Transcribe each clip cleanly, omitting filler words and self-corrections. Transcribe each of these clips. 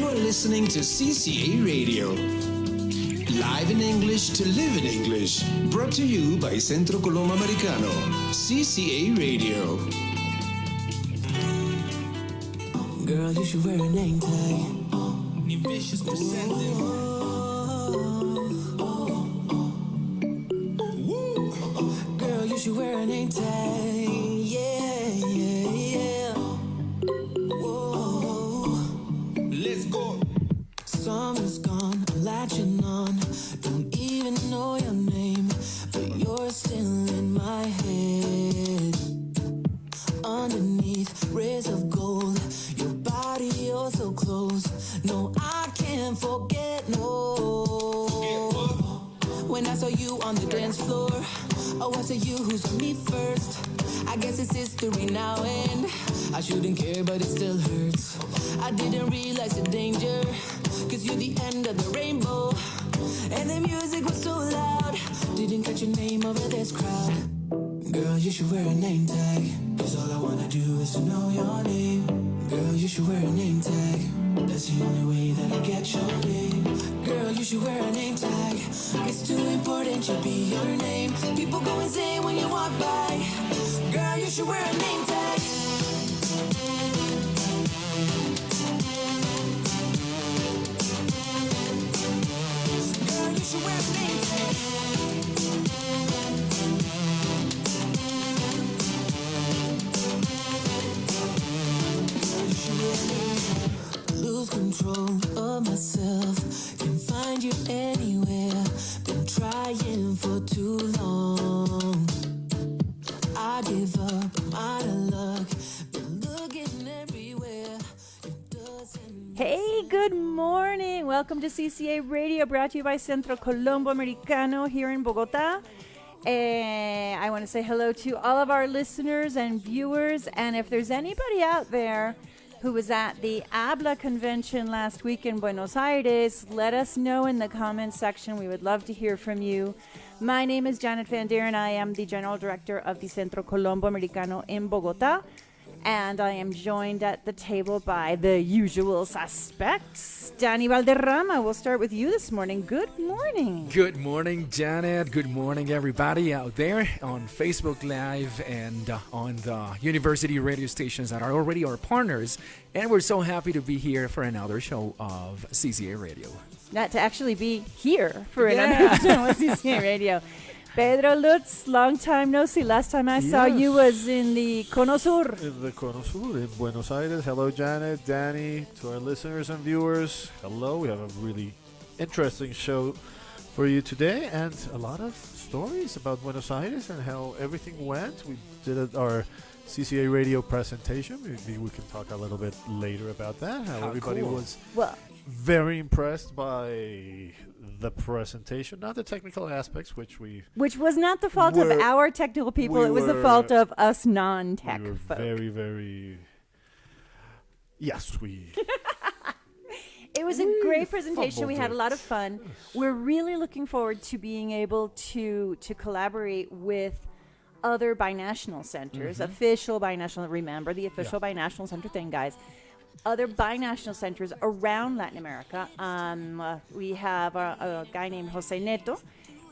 are listening to CCA Radio. Live in English to live in English. Brought to you by Centro Colombo Americano. CCA Radio. Girl, you should wear a name tag. Vicious presenting. Girl, you should wear a name tag. Yeah, yeah, yeah. Whoa. Let's go. Summer's gone, I'm latching on. Don't even know your name, but you're still in my head. Underneath rays of gold, your body, you're so close. No, I can't forget, no. When I saw you on the dance floor, oh, I saw you who saw me first. I guess it's history now, and I shouldn't care, but it still hurts. I didn't realize the danger, cause you're the end of the rainbow. And the music was so loud, didn't catch your name over this crowd. Girl, you should wear a name tag, cause all I wanna do is to know your name. Girl, you should wear a name tag, that's the only way that I get your name. Girl, you should wear a name tag, it's too important to be your name. People go insane when you walk by. Girl, you should wear a name tag. Girl, you should wear a name tag. Lose control of myself, can find you anywhere. Been trying for too long. I give up, I'm out of luck. Been looking everywhere. It doesn't. Hey, good morning. Welcome to CCA Radio, brought to you by Centro Colombo Americano here in Bogota. I want to say hello to all of our listeners and viewers. And if there's anybody out there who was at the Habla convention last week in Buenos Aires, let us know in the comments section. We would love to hear from you. My name is Janet Van Der, and I am the General Director of the Centro Colombo Americano in Bogota. And I am joined at the table by the usual suspects. Danny Valderrama, we'll start with you this morning. Good morning. Good morning, Janet. Good morning, everybody out there on Facebook Live and on the university radio stations that are already our partners. And we're so happy to be here for another show of CCA Radio. Not to actually be here for another show of CCA Radio. Pedro Lutz, long time no see. Last time I saw you was in the Cono Sur. In the Cono Sur in Buenos Aires. Hello, Janet, Danny, to our listeners and viewers. Hello, we have a really interesting show for you today and a lot of stories about Buenos Aires and how everything went. We did our CCA Radio presentation. Maybe we can talk a little bit later about that. How everybody cool. was Very impressed by the presentation, not the technical aspects, which was not the fault of our technical people. It was the fault of us non-tech we were folk. very, very. Yes, we. It was a great presentation. We had a lot of fun. We're really looking forward to being able to collaborate with other binational centers, official binational. Remember the official binational center thing, guys. Other binational centers around Latin America. We have a guy named Jose Neto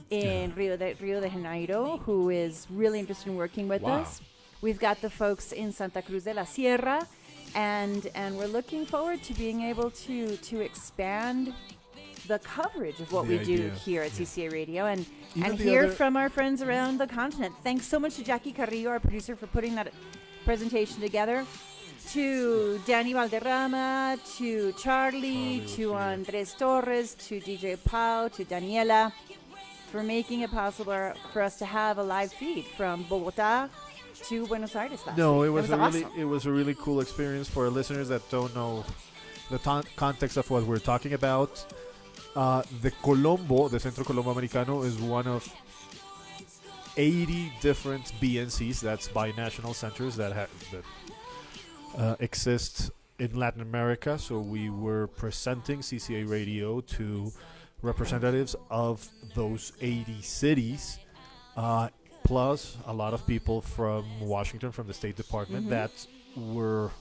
in Rio de Janeiro who is really interested in working with us. We've got the folks in Santa Cruz de la Sierra, and we're looking forward to being able to expand the coverage of what we do here at CCA Radio and hear from our friends around the continent. Thanks so much to Jackie Carrillo, our producer, for putting that presentation together. To Danny Valderrama, to Charlie, to Andres Torres, to DJ Pau, to Daniela, for making it possible for us to have a live feed from Bogota to Buenos Aires last week. It was a really cool experience for our listeners that don't know the context of what we're talking about. The Centro Colombo Americano, is one of 80 different BNCs, that's binational centers that exist in Latin America. So we were presenting CCA Radio to representatives of those 80 cities, plus a lot of people from Washington, from the State Department, that were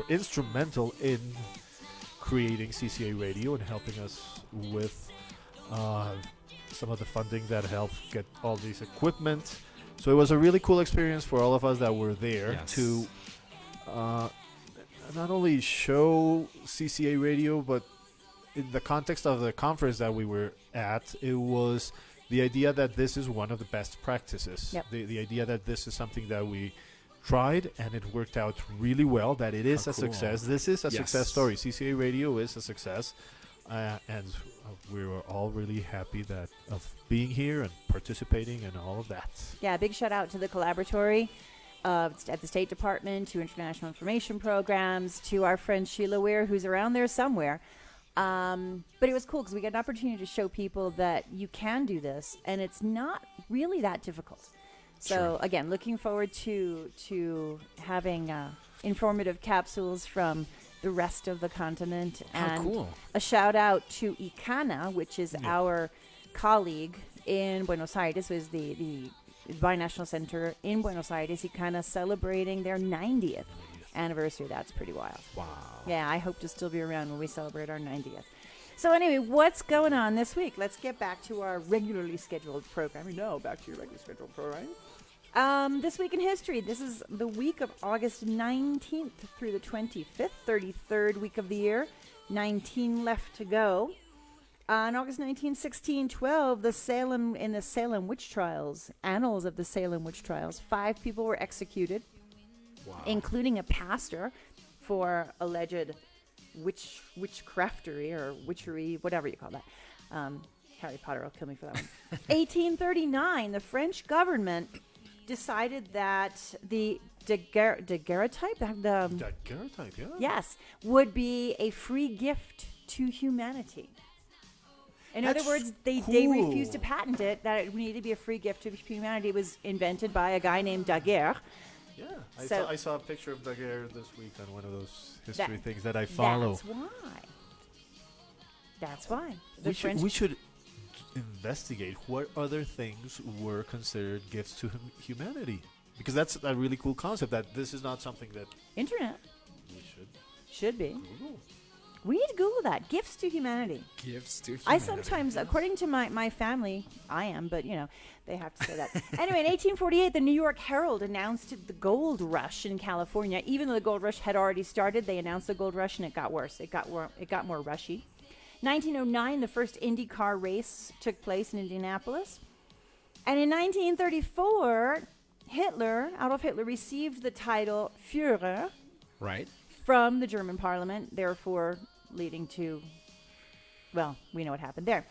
instrumental in creating CCA Radio and helping us with some of the funding that helped get all these equipment. So it was a really cool experience for all of us that were there to not only show CCA Radio, but in the context of the conference that we were at, it was the idea that this is one of the best practices. Yep. The idea that this is something that we tried and it worked out really well, that it is a success. This is a success story. CCA Radio is a success. And we were all really happy of being here and participating and all of that. Yeah, big shout out to the collaboratory at the State Department, to International Information Programs, to our friend Sheila Weir, who's around there somewhere. But it was cool because we got an opportunity to show people that you can do this, and it's not really that difficult. So again, looking forward to having informative capsules from the rest of the continent. And a shout out to ICANA, which is our colleague in Buenos Aires, is the Binational Center in Buenos Aires. ICANA celebrating their 90th anniversary. That's pretty wild. Wow. Yeah, I hope to still be around when we celebrate our 90th. So anyway, what's going on this week? Let's get back to our regularly scheduled programming. No, back to your regularly scheduled programming. This week in history, this is the week of August 19th through the 25th, 33rd week of the year. 19 left to go. On August 19, 1612, the Salem witch trials, annals of the Salem witch trials, 5 people were executed, including a pastor for alleged witchcraftery or witchery, whatever you call that. Harry Potter will kill me for that one. 1839, the French government decided that the daguerreotype, would be a free gift to humanity. In other words, they refused to patent it, that it needed to be a free gift to humanity. It was invented by a guy named Daguerre. Yeah, I saw a picture of Daguerre this week on one of those history things that I follow. That's why. We should investigate what other things were considered gifts to humanity, because that's a really cool concept. That this is not something that internet we should be. Google. We need to Google that. Gifts to humanity. Gifts to humanity. I sometimes, according to my family, I am, but they have to say that. Anyway, in 1848, the New York Herald announced the gold rush in California. Even though the gold rush had already started, they announced the gold rush, and it got worse. It got more rushy. 1909, the first Indy car race took place in Indianapolis. And in 1934, Adolf Hitler received the title Führer from the German parliament, therefore leading to, well, we know what happened there.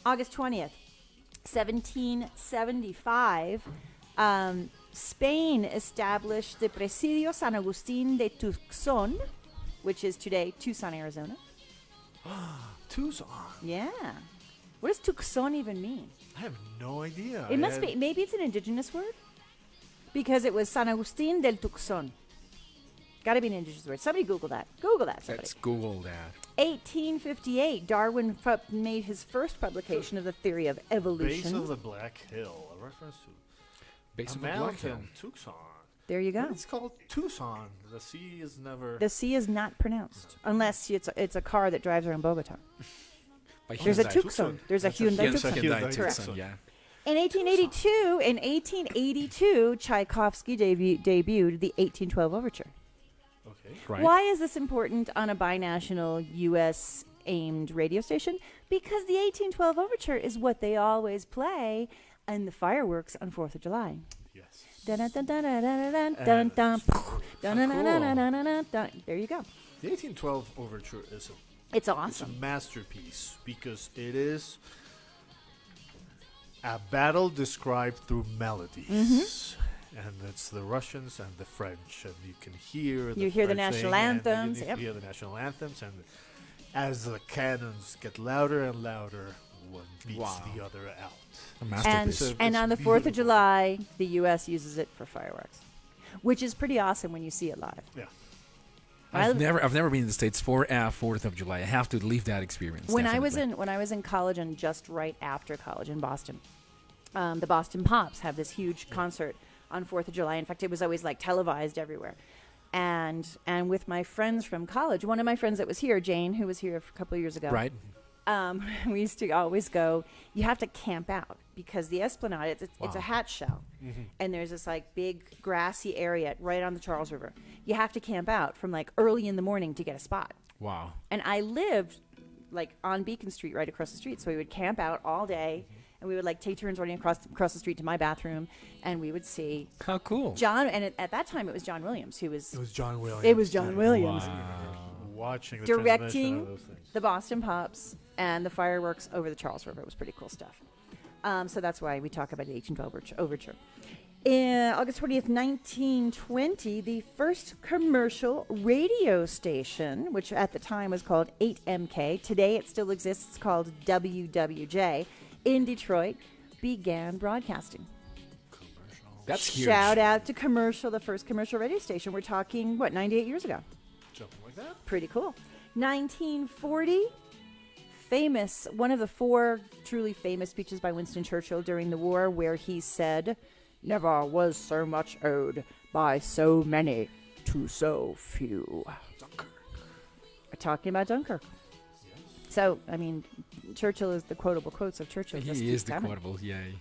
August 20th, 1775, Spain established the Presidio San Agustín de Tucson, which is today Tucson, Arizona. Tucson. Yeah. What does Tucson even mean? I have no idea. It must be, maybe it's an indigenous word? Because it was San Agustín del Tucson. Got to be an indigenous word. Somebody Google that. Google that, somebody. Let's Google that. 1858, Darwin made his first publication of the theory of evolution. Base of the Black Hill, a reference to Base of the Black Hill. Tucson. There you go. It's called Tucson. The C is never. The C is not pronounced unless it's a car that drives around Bogota. By There's a Hyundai. Tucson. There's a Hyundai Tucson. Hyundai Correct. Tucson, yeah. In 1882, Tchaikovsky debuted the 1812 Overture. Okay. Right. Why is this important on a binational U.S.-aimed radio station? Because the 1812 Overture is what they always play in the fireworks on 4th of July. Yes. There you go. The 1812 Overture is It's a awesome. masterpiece because it is a battle described through melodies. Mm-hmm. And it's the Russians and the French, and you can hear You hear the French national thing, and anthems, You yep. hear the national anthems, and as the cannons get louder and louder, one beats the other out. A masterpiece. And on the 4th of July, the U.S. uses it for fireworks, which is pretty awesome when you see it live. Yeah. I've never been in the States for 4th of July. I have to live that experience. When I was in college and just right after college in Boston, the Boston Pops have this huge concert on 4th of July. In fact, it was always like televised everywhere. and with my friends from college. One of my friends that was here, Jane, who was here a couple of years ago. Right. We used to always go. You have to camp out because the Esplanade, it's a hat shell, and there's this like big grassy area right on the Charles River. You have to camp out from like early in the morning to get a spot. Wow. And I lived like on Beacon Street, right across the street. So we would camp out all day, and we would like take turns running across the street to my bathroom, and we would see How cool. John. And at that time, it was John Williams who was. It was John Williams. It was John Williams Watching the transmission of directing those things. the Boston Pops and the fireworks over the Charles River. It was pretty cool stuff. So that's why we talk about the 1812 overture. In August 20th, 1920, the first commercial radio station, which at the time was called 8MK, today it still exists, it's called WWJ, in Detroit, began broadcasting. That's huge. Shout out to Commercial, the first commercial radio station. We're talking, 98 years ago? Something like that. Pretty cool. 1940, famous, one of the 4 truly famous speeches by Winston Churchill during the war, where he said, "Never was so much owed by so many to so few." Dunkirk. We're talking about Dunkirk. Yes. So, I mean, Churchill is the quotable quotes of Churchill. Just He keep is the coming. quotable, yay.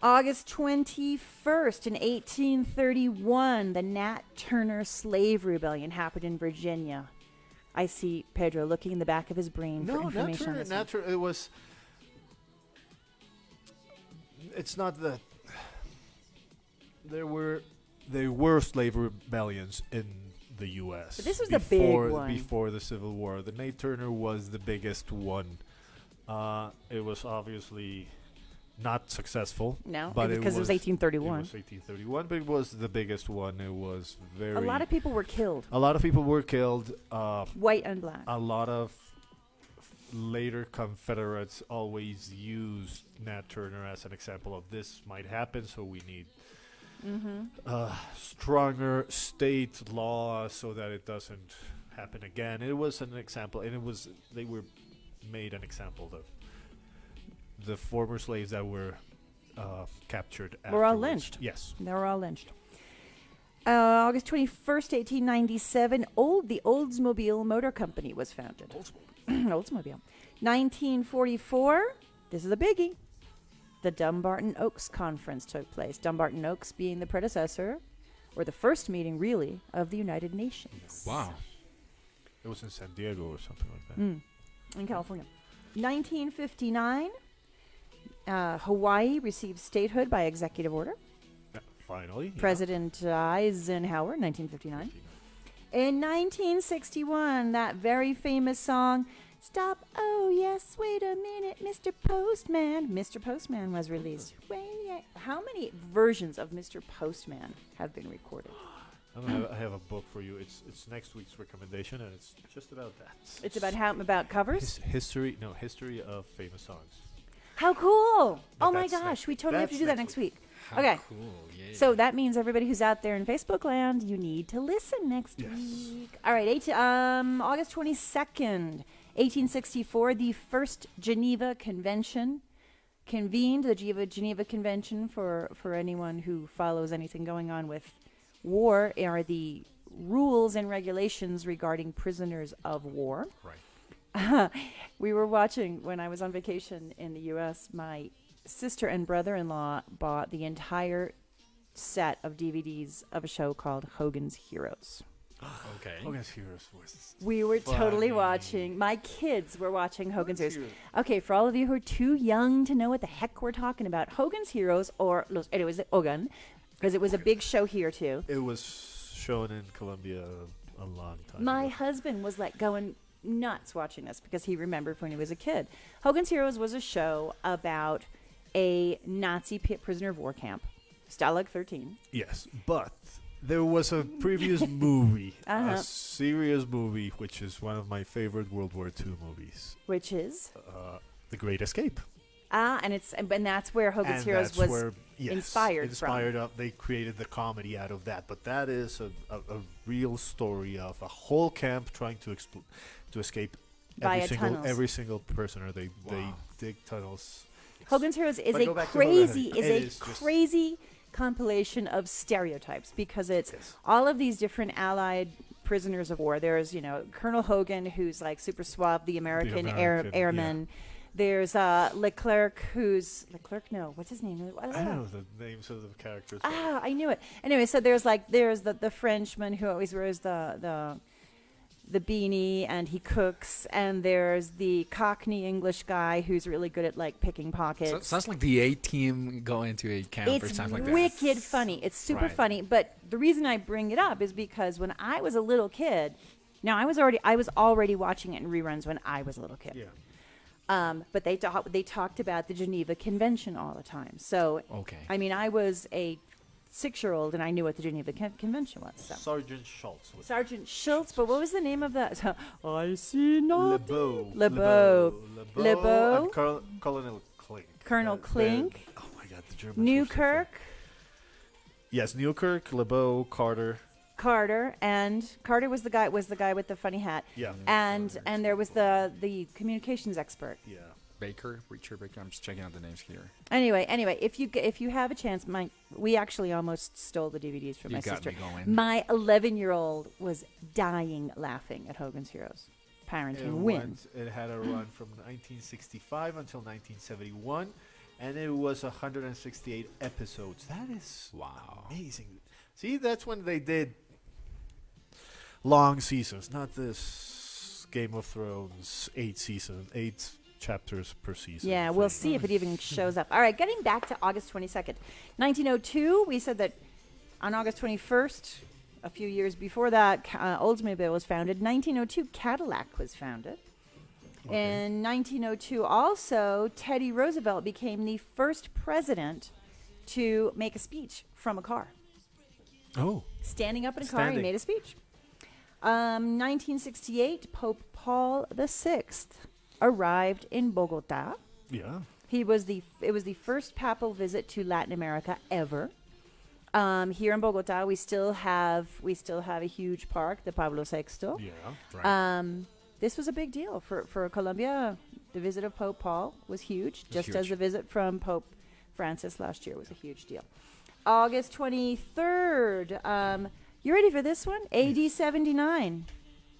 August 21st, in 1831, the Nat Turner Slave Rebellion happened in Virginia. I see Pedro looking in the back of his brain for information on this one. It was. It's not that there were slave rebellions in the U.S. But this was the big one. Before the Civil War. The Nate Turner was the biggest one. It was obviously not successful. No, but because it was 1831. It was 1831, but it was the biggest one. It was very. A lot of people were killed, A lot of people were killed. white and black. A lot of later Confederates always used Nat Turner as an example of this might happen, so we need stronger state law so that it doesn't happen again. It was an example, and they were made an example of the former slaves that were captured. Were all afterwards. lynched. Yes. They were all lynched. August 21st, 1897, the Oldsmobile Motor Company was founded. Oldsmobile. 1944, this is a biggie. The Dumbarton Oaks Conference took place. Dumbarton Oaks being the predecessor, or the first meeting, really, of the United Nations. Wow. It was in San Diego or something like that. In California. 1959, Hawaii received statehood by executive order. Finally. President Eisenhower, 1959. In 1961, that very famous song, "Stop, oh yes, wait a minute, Mr. Postman." Mr. Postman was released. How many versions of Mr. Postman have been recorded? I have a book for you. It's next week's recommendation, and it's just about that. It's about covers? History of famous songs. How cool! But Oh my that's gosh, next we week. totally have to That's do that next next week. How Okay. cool. Yeah. So that means everybody who's out there in Facebook land, you need to listen next Yes. week. All right, August 22nd, 1864, the first Geneva Convention convened. The Geneva Convention, for anyone who follows anything going on with war, are the rules and regulations regarding prisoners of war. Right. We were watching, when I was on vacation in the U.S., my sister and brother-in-law bought the entire set of DVDs of a show called Hogan's Heroes. Okay. Hogan's Heroes was. We were totally Funny. watching, my kids were watching Hogan's Heroes. Okay, for all of you who are too young to know what the heck we're talking about, Hogan's Heroes, or it was Hogan, because it was a big show here too. It was shown in Colombia a long time My ago. husband was like going nuts watching this because he remembered when he was a kid. Hogan's Heroes was a show about a Nazi prisoner of war camp, Stalag 13. Yes, but there was a previous movie, Uh-huh. a serious movie, which is one of my favorite World War II movies, Which is The Great Escape. and that's where Hogan's And Heroes that's was where, yes, inspired inspired of. They created the comedy out of that, but that is a real story of a whole camp trying to escape. Via tunnels. Every single prisoner. They Wow. dig tunnels. Hogan's Heroes is But a go back to crazy Hogan. is It a is just- crazy compilation of stereotypes because it's all of these different Allied prisoners of war. There's, Colonel Hogan, who's like super suave, the American, airman. There's Leclerc, what's his name? I don't know the names of the characters. I knew it. Anyway, so there's the Frenchman who always wears the beanie and he cooks, and there's the Cockney English guy who's really good at like picking pockets. So, sounds like the A-team going to a camp or something like that. It's wicked funny. It's super funny. But the reason I bring it up is because when I was a little kid, now I was already watching it in reruns when I was a little kid. Yeah. But they talked about the Geneva Convention all the time. So I mean, I was a 6-year-old and I knew what the Geneva Convention was. So. Sergeant Schultz. But what was the name of that? I see nothing. LeBeau. LeBeau. And Colonel Klink. Colonel Klink. Oh my God, the Germans. Newkirk. Yes, Newkirk, LeBeau, Carter, and Carter was the guy with the funny hat. Yeah. And there was the communications expert. Yeah. Richard Baker. I'm just checking out the names here. Anyway, if you have a chance, we actually almost stole the DVDs from my sister. You got me going. My 11-year-old was dying laughing at Hogan's Heroes. Parenting wins. It had a run from 1965 until 1971, and it was 168 episodes. That is amazing. See, that's when they did long seasons, not this Game of Thrones 8 chapters per season. Yeah, we'll see if it even shows up. All right, getting back to August 22nd. 1902, we said that on August 21st, a few years before that, Oldsmobile was founded. 1902, Cadillac was founded. Okay. In 1902, also, Teddy Roosevelt became the first president to make a speech from a car. Oh. Standing up in a car, he made a speech. 1968, Pope Paul VI arrived in Bogota. Yeah. It was the first papal visit to Latin America ever. Here in Bogota, we still have a huge park, the Pablo VI. Yeah. Right. This was a big deal for Colombia. The visit of Pope Paul was huge, as the visit from Pope Francis last year was a huge deal. August 23rd. You ready for this one? AD 79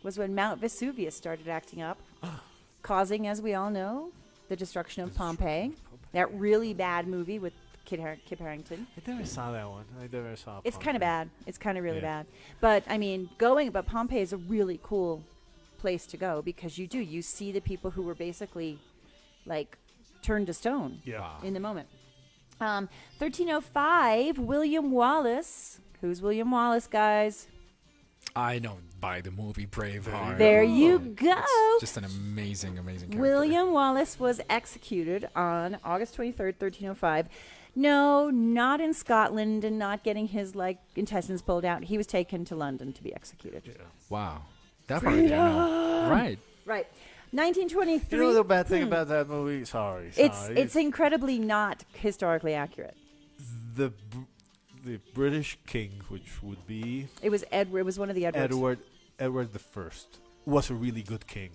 was when Mount Vesuvius started acting up, causing, as we all know, the destruction of Pompeii. That really bad movie with Kip Harington. I never saw that one. It's kind of bad. It's kind of really bad. But I mean, Pompeii is a really cool place to go because you see the people who were basically like turned to stone in the moment. 1305, William Wallace. Who's William Wallace, guys? I know by the movie Braveheart. There you go. It's just an amazing character. William Wallace was executed on August 23rd, 1305. No, not in Scotland and not getting his intestines pulled out. He was taken to London to be executed. Yeah. Wow. That part I didn't know. Right. 1923. You know the bad thing about that movie? Sorry. It's incredibly not historically accurate. The British king, which would be... It was Edward. It was one of the Edwards. Edward the First was a really good king.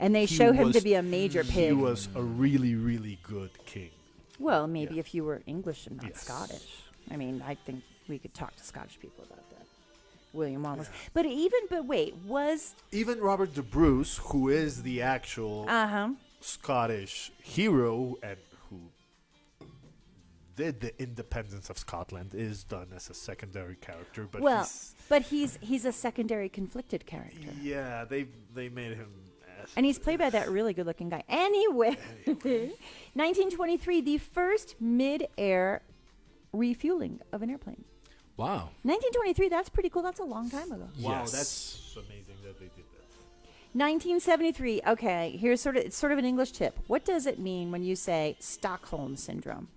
And they show him to be a major pig. He was a really, really good king. Well, maybe if you were English and not Scottish. I mean, I think we could talk to Scottish people about that. William Wallace. Yeah. But wait, was... Even Robert the Bruce, who is the actual Scottish hero and who did the independence of Scotland, is done as a secondary character. But he's a secondary conflicted character. Yeah, they made him... And he's played by that really good-looking guy. Anyway, 1923, the first mid-air refueling of an airplane. Wow. 1923, that's pretty cool. That's a long time ago. Wow, that's amazing that they did that. 1973. Okay, here's sort of an English tip. What does it mean when you say Stockholm Syndrome?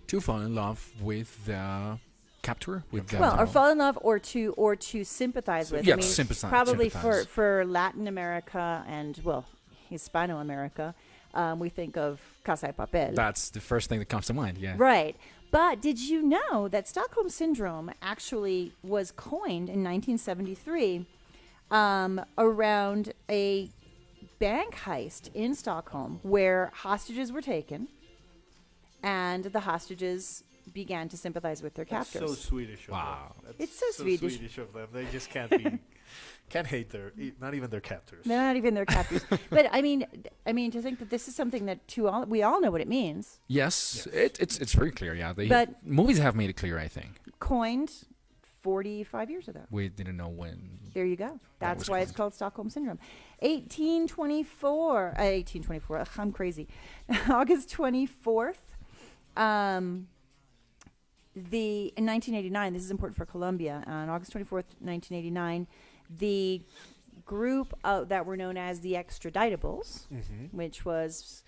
To fall in love with the captor, or fall in love, or to sympathize with. Yeah, sympathize. Probably for Latin America and Hispano-America, we think of Casa de Papel. That's the first thing that comes to mind. Yeah. Right. But did you know that Stockholm Syndrome actually was coined in 1973 around a bank heist in Stockholm where hostages were taken, and the hostages began to sympathize with their That's captors. so Swedish of Wow. them. That's It's so Swedish. Swedish of them. They just can't hate not even their captors. They're not even their captors. But I mean, to think that this is something that we all know what it means. Yes, it's very clear. Yeah, But- movies have made it clear. I think Coined 45 years ago. we didn't know when. There you go. That's was why it's coined. called Stockholm Syndrome. 1824. Ugh, I'm crazy. August 24th. In 1989, this is important for Colombia. On August 24th, 1989, the group that were known as the Extraditables, which was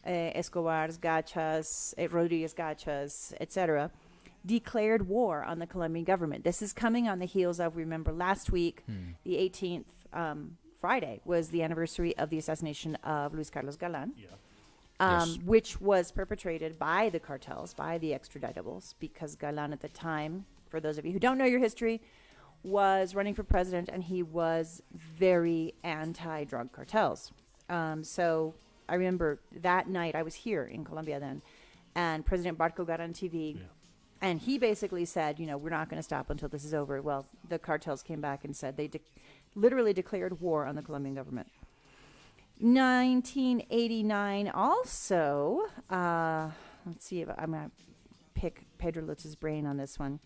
Escobar's, Gachas, Rodriguez Gachas, etc., declared war on the Colombian government. This is coming on the heels of, remember, last week, the 18th, Friday, was the anniversary of the assassination of Luis Carlos Galan. Yeah. Yes. Which was perpetrated by the cartels, by the Extraditables, because Galan at the time, for those of you who don't know your history, was running for president, and he was very anti-drug cartels. So I remember that night, I was here in Colombia then, and President Barco got on TV, and he basically said, we're not going to stop until this is over. Well, the cartels came back and said they literally declared war on the Colombian government. 1989 also, let's see if I'm going to pick Pedro Lutz's brain on this one.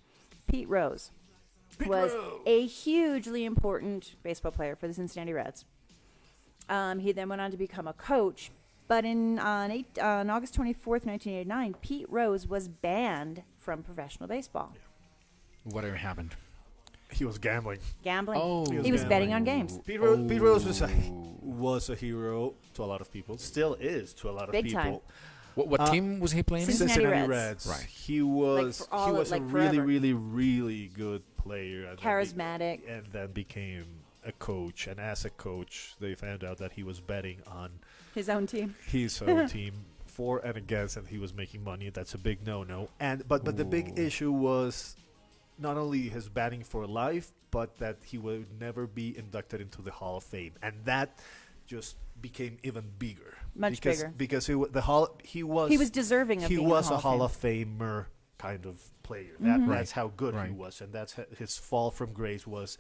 Pete Rose was a hugely important baseball player for the Cincinnati Reds. He then went on to become a coach, but on August 24th, 1989, Pete Rose was banned from professional baseball. Whatever happened. He was gambling. Gambling. Oh. He was betting on games. Pete Rose was a hero to a lot of people. Still is to a lot of Big people. time. What team was he playing in? Cincinnati Reds. Reds. Right. He was for a really, forever. really, really good player. And then Charismatic. and then became a coach. And as a coach, they found out that he was betting on His own team. his own team for and against, and he was making money. That's a big no-no. And but the big issue was not only his batting for life, but that he would never be inducted into the Hall of Fame, and that just became even bigger. Much bigger. Because he was He was deserving of he being was in the a Hall of of Famer kind of player. Mm-hmm. That's how good he Right. was, and that's his fall from grace was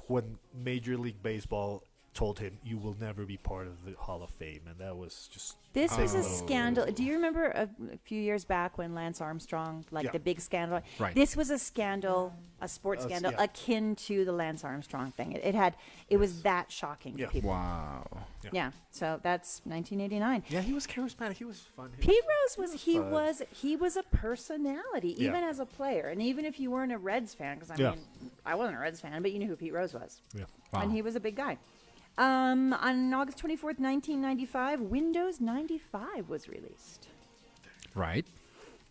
when Major League Baseball told him, "You will never be part of the Hall of Fame," and that was just This was a Oh. scandal. Do you remember a few years back when Lance Armstrong, Yeah. the big scandal? Right. This was a scandal, a sports scandal, yeah. akin to the Lance Armstrong thing. It was that shocking to Yeah. people. Wow. Yeah. So that's 1989. Yeah, he was charismatic. He was fun. Pete Rose fun. he was a personality, Yeah. even as a player, and even if you weren't a Reds fan, because Yeah. I wasn't a Reds fan, but you knew who Pete Rose was, Yeah. Wow. and he was a big guy. On August 24th, 1995, Windows 95 was released. Right.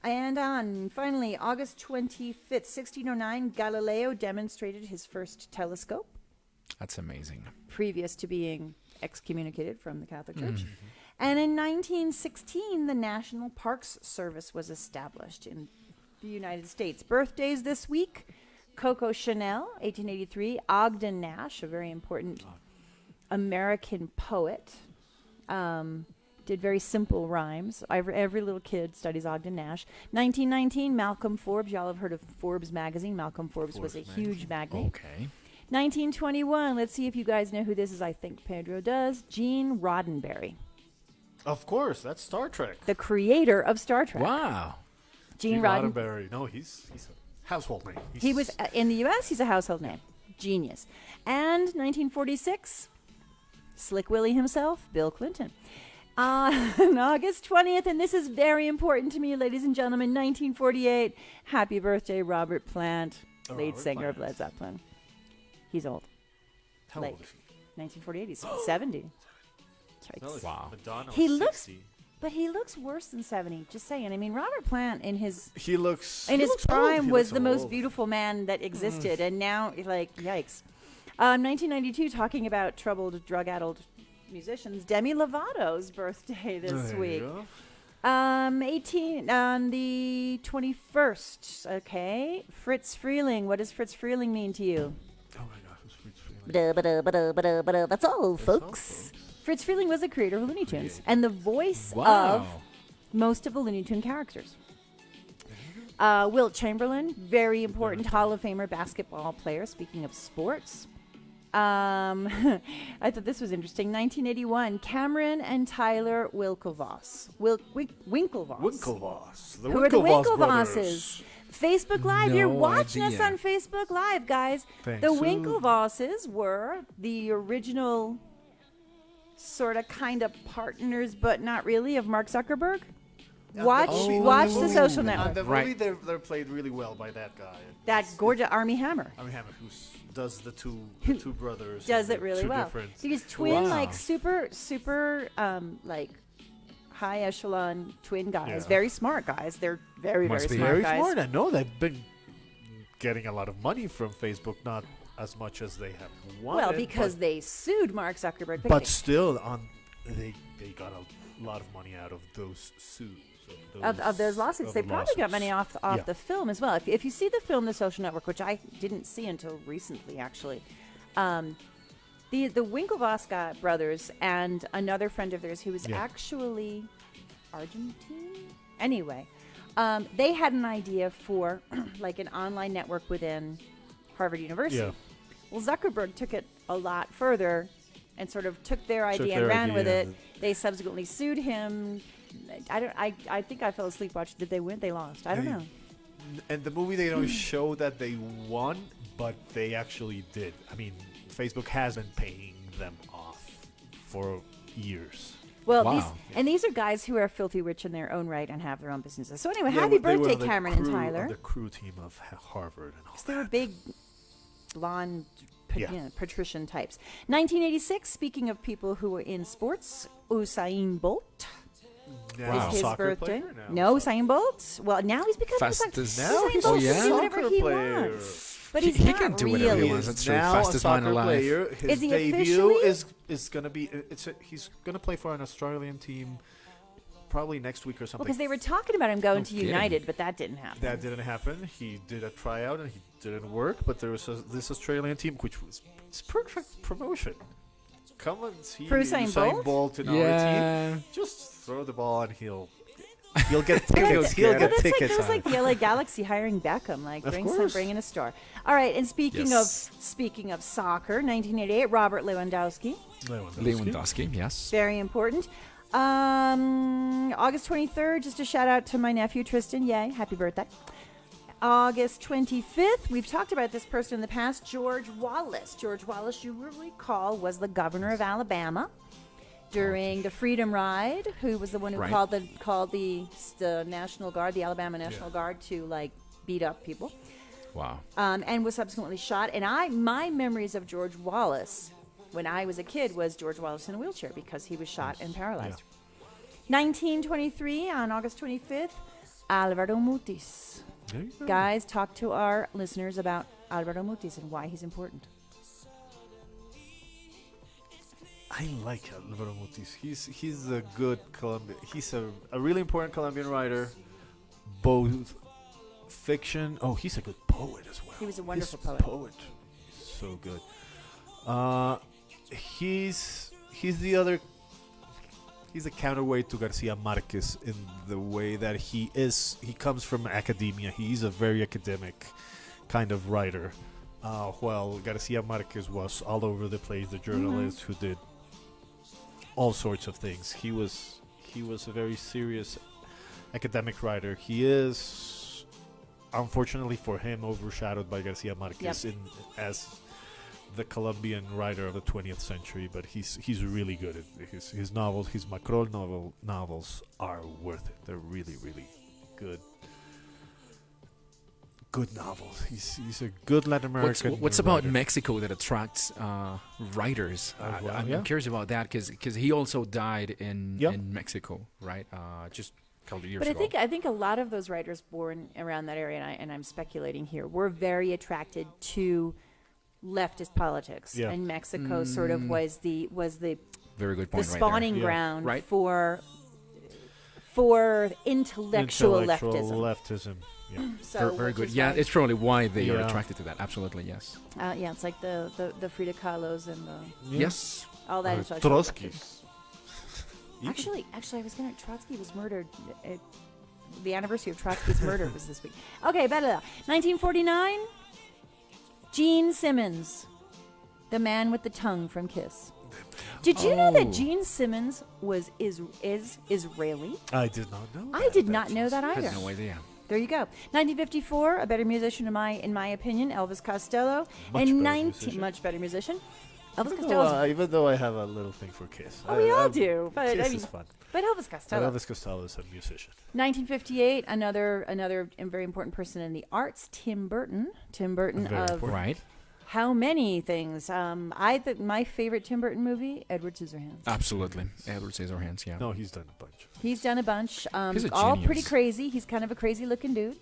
And finally, August 25th, 1609, Galileo demonstrated his first telescope, That's amazing. previous to being excommunicated from the Catholic Church. And in 1916, the National Parks Service was established in the United States. Birthdays this week: Coco Chanel, 1883; Ogden Nash, a very important American poet, did very simple rhymes. Every little kid studies Ogden Nash. 1919, Malcolm Forbes. Y'all have heard of Forbes magazine. Malcolm Forbes was a huge magnate. Okay. 1921, let's see if you guys know who this is. I think Pedro does. Gene Roddenberry, Of course, that's Star Trek. the creator of Star Trek. Wow. Gene Roddenberry. Roddenberry. No, he's a household name. He was in the U.S. He's a household name. Genius. And 1946, Slick Willie himself, Bill Clinton. On August 20th, and this is very important to me, ladies and gentlemen, 1948. Happy birthday, Robert Plant, lead Robert singer of Plant. Led Zeppelin. He's old. How like old is he? 1948. He's 70. That's right. Wow. Madonna He was looks- 60. But he looks worse than 70. Just saying. I mean, Robert Plant in his He looks prime old. He was looks the most old. beautiful man that existed, and now, yikes. 1992, talking about troubled, drug-addled musicians, Demi Lovato's birthday this There week. you go. 18 on the 21st. Okay, Fritz Freeling. What does Fritz Freeling mean to you? Oh my God, who's Fritz Freeling? That's all, folks. Fritz Freeling was the creator of Looney Tunes and the voice of most of the Looney Tune characters. Wilt Chamberlain, very important Hall of Famer basketball player. Speaking of sports. I thought this was interesting. 1981, Cameron and Tyler Winklevoss. Winklevoss. The Who are the Winklevoss Winklevosses? brothers. Facebook Live. You're No watching us idea. on Facebook Live, guys. Thanks. The Winklevosses were the original sort of kind of partners, but not really, of Mark Zuckerberg. Watch The Social Network. The Right. movie, they're played really well by that guy. That gorgeous Army Hammer. I mean, Hammer, who does the two brothers. Does and it the really two well. different- These twin, Wow. like super, like high echelon twin guys. Yeah. Very smart guys. They're very, Must very be. smart Very guys. smart. I know they've been getting a lot of money from Facebook, not as much as they have wanted. Well, because they sued Mark Zuckerberg. but still, they got a lot of money out of those suits. Of those lawsuits, of they the probably got lawsuits. money off Yeah. the film as well. If you see the film The Social Network, which I didn't see until recently, actually, the Winklevoss brothers and another friend of theirs who was Yeah. actually Argentine. Anyway, they had an idea for like an online network within Harvard University. Yeah. Well, Zuckerberg took it a lot further and sort of took their idea and their ran with idea it. They subsequently sued him. I think I fell asleep watching. Did they win? They lost. I don't They- know. And the movie, they don't show that they won, but they actually did. I mean, Facebook has been paying them off for years. Well, Wow. these are guys who are filthy rich in their own right and have their own businesses. So anyway, Yeah, happy they were birthday, on the Cameron crew- and on Tyler. the crew team of Harvard and all 'Cause they were that. big, blonde, Yeah. patrician types. 1986. Speaking of people who were in sports, Usain Bolt. Now Wow. he's a His soccer birthday. player now. No, Usain Bolt. Well, now he's become Fastest- Now Usain he's Bolt a can do whatever soccer he player. wants. But He- he's he not can do really. whatever he He wants. is That's true. now Fastest a man soccer alive. player. His Is he debut officially? is gonna be. He's gonna play for an Australian team, probably next week or Well, something. because they were talking about him going to Okay. United, but that didn't happen. That didn't happen. He did a tryout and he didn't work. But there was this Australian team, which was it's perfect promotion. Come and see For Usain Bolt? in our Yeah. team. Just throw the ball and he'll get tickets. He'll He'll get get That's like, tickets. that was on like it. the LA Galaxy hiring Beckham. Like, Of bring course. in a star. All right, and speaking Yes. of soccer, 1988, Robert Lewandowski, Lewandowski, yes. very important. August 23rd, just a shout out to my nephew Tristan. Yay, happy birthday. August 25th, we've talked about this person in the past, George Wallace. George Wallace, you will recall, was the governor of Alabama during the Freedom Ride, who was the one who Right. called the National Guard, the Alabama National Guard, to like beat up people, Wow. and was subsequently shot. And my memories of George Wallace when I was a kid was George Wallace in a wheelchair because he was shot and paralyzed. 1923, on August 25th, Alvaro Mutis. There you go. Guys, talk to our listeners about Alvaro Mutis and why he's important. I like Alvaro Mutis. He's a good Colombian. He's a really important Colombian writer, both fiction. Oh, he's a good poet as well. He was a wonderful His poet. Poetry is so good. He's the other. He's a counterweight to Garcia Marquez in the way that he comes from academia. He's a very academic kind of writer. While Garcia Marquez was all over the place, the journalist who did all sorts of things. He was a very serious academic writer. He is, unfortunately for him, overshadowed by Garcia Marquez as the Colombian writer of the 20th century. But he's really good at his novels. His Macron novels are worth it. They're really, really good. Good novels. He's a good Latin American. What's about writer. Mexico that attracts writers? Well, I'm yeah. curious about that because he also died in Yep. in Mexico, right? Just a couple of years But ago. I think a lot of those writers born around that area, and I'm speculating here, were very attracted to leftist politics. Yeah. And Mexico sort of was the Very good the point. spawning Yeah. ground Right. for intellectual leftism. Yeah. So Very which good. is Yeah, why- it's probably why they are Yeah. attracted to that. Absolutely, yes. yeah, it's like the Frida Kahlos and the Yes. all that. intellectual Trotsky. leftism. Actually, I was gonna. Trotsky was murdered The anniversary of Trotsky's murder was this week. Okay, better. 1949, Gene Simmons, the man with the tongue from Kiss. Did you know that Gene Simmons is Israeli? I did not know. I did not know that I either. had no idea. There you go. 1954, a better musician in my opinion, Elvis Costello. Much better musician. Elvis Costello. Even though I have a little thing for Kiss. We all do, but Kiss I mean, is fun. But Elvis Costello. Elvis Costello is a musician. 1958, another very important person in the arts, Tim Burton. Tim Burton of Right. how many things? My favorite Tim Burton movie, Edward Scissorhands. Absolutely. Edward Scissorhands, yeah. No, he's done a bunch. He's done a bunch. He's a all genius. pretty crazy. He's kind of a crazy looking dude.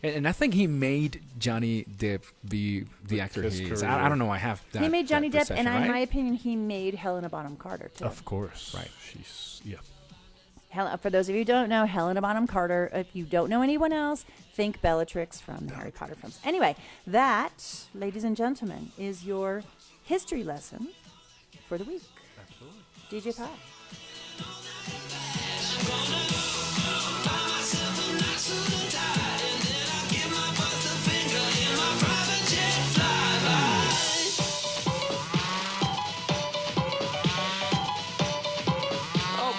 And I think he made Johnny Depp the actor his he is. career. I don't know. I have that. He made Johnny that Depp, and perception, in my right? opinion, he made Helena Bonham Carter too. Of course. Right. For those of you who don't know, Helena Bonham Carter. If you don't know anyone else, think Bellatrix from the Harry Potter films. Anyway, that, ladies and gentlemen, is your history lesson for the week. Absolutely. DJ Pop.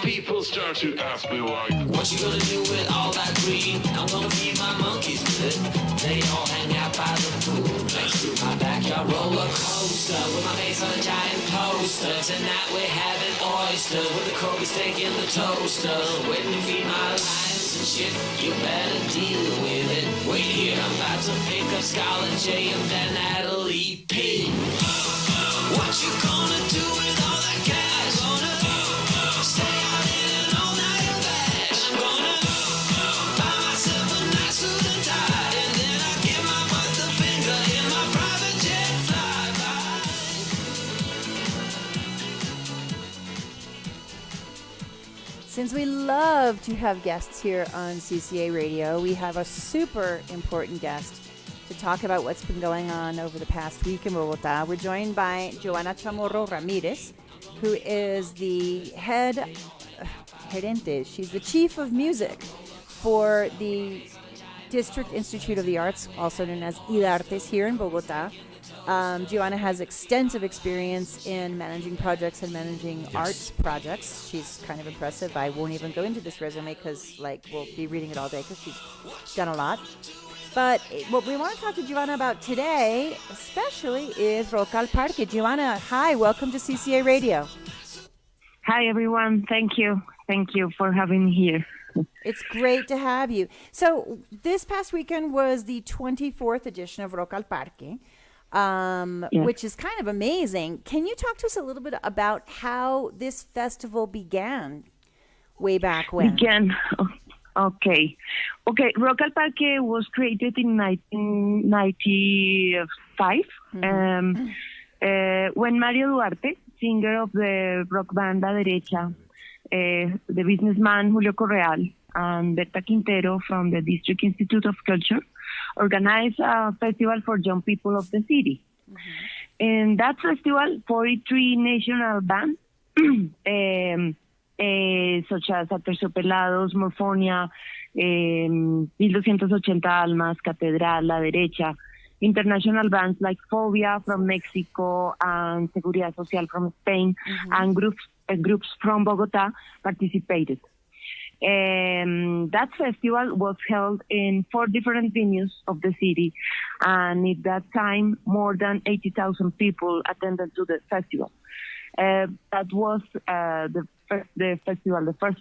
People start to ask me why. What you gonna do with all that green? I'm gonna feed my monkeys good. They all hang out by the pool next to my backyard roller coaster with my face on a giant poster. Tonight we're having oysters with the Kobe steak in the toaster. Waiting to feed my lions and shit. You better deal with it. Wait here, I'm about to pick up Scarlett J and then Natalie P. What you gonna do with all that cash? Gonna stay out in an all-nighter bash. I'm gonna buy myself a nice suit and tie, and then I'll give my boss the finger in my private jet flyby. Since we love to have guests here on CCA Radio, we have a super important guest to talk about what's been going on over the past week in Bogota. We're joined by Joana Chamorro Ramirez, who is the gerente. She's the chief of music for the District Institute of the Arts, also known as IDARTES, here in Bogota. Joana has extensive experience in managing projects and managing arts projects. She's kind of impressive. I won't even go into this resume because, we'll be reading it all day because she's done a lot. But what we want to talk to Joana about today, especially, is Rock al Parque. Joana, hi, welcome to CCA Radio. Hi, everyone. Thank you. Thank you for having me here. It's great to have you. So this past weekend was the 24th edition of Rock al Parque, Yes. which is kind of amazing. Can you talk to us a little bit about how this festival began way back when? Okay. Rock al Parque was created in 1995 when Mario Duarte, singer of the rock band La Derecha, the businessman Julio Correal, and Berta Quintero from the District Institute of Culture organized a festival for young people of the city. In that festival, 43 national bands, such as Aterciopelados, Morfonia, 1280 Almas, Catedral, La Derecha, international bands like Fobia from Mexico and Seguridad Social from Spain, and groups from Bogota participated. That festival was held in 4 different venues of the city, and at that time, more than 80,000 people attended to the festival. That was the first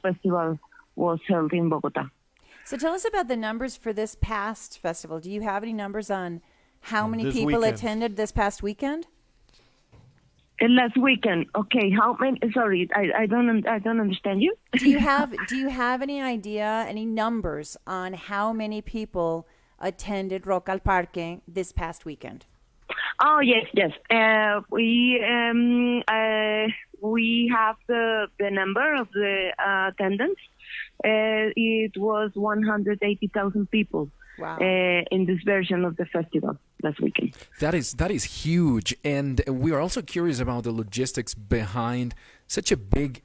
festival was held in Bogota. So tell us about the numbers for this past festival. Do you have any numbers on how many this people weekend. attended this past weekend? Last weekend, okay. How many? Sorry, I don't understand you. Do you have any idea, any numbers on how many people attended Rock al Parque this past weekend? Oh yes. We have the number of the attendance. It was 180,000 people. Wow. In this version of the festival last weekend. That is huge, and we are also curious about the logistics behind such a big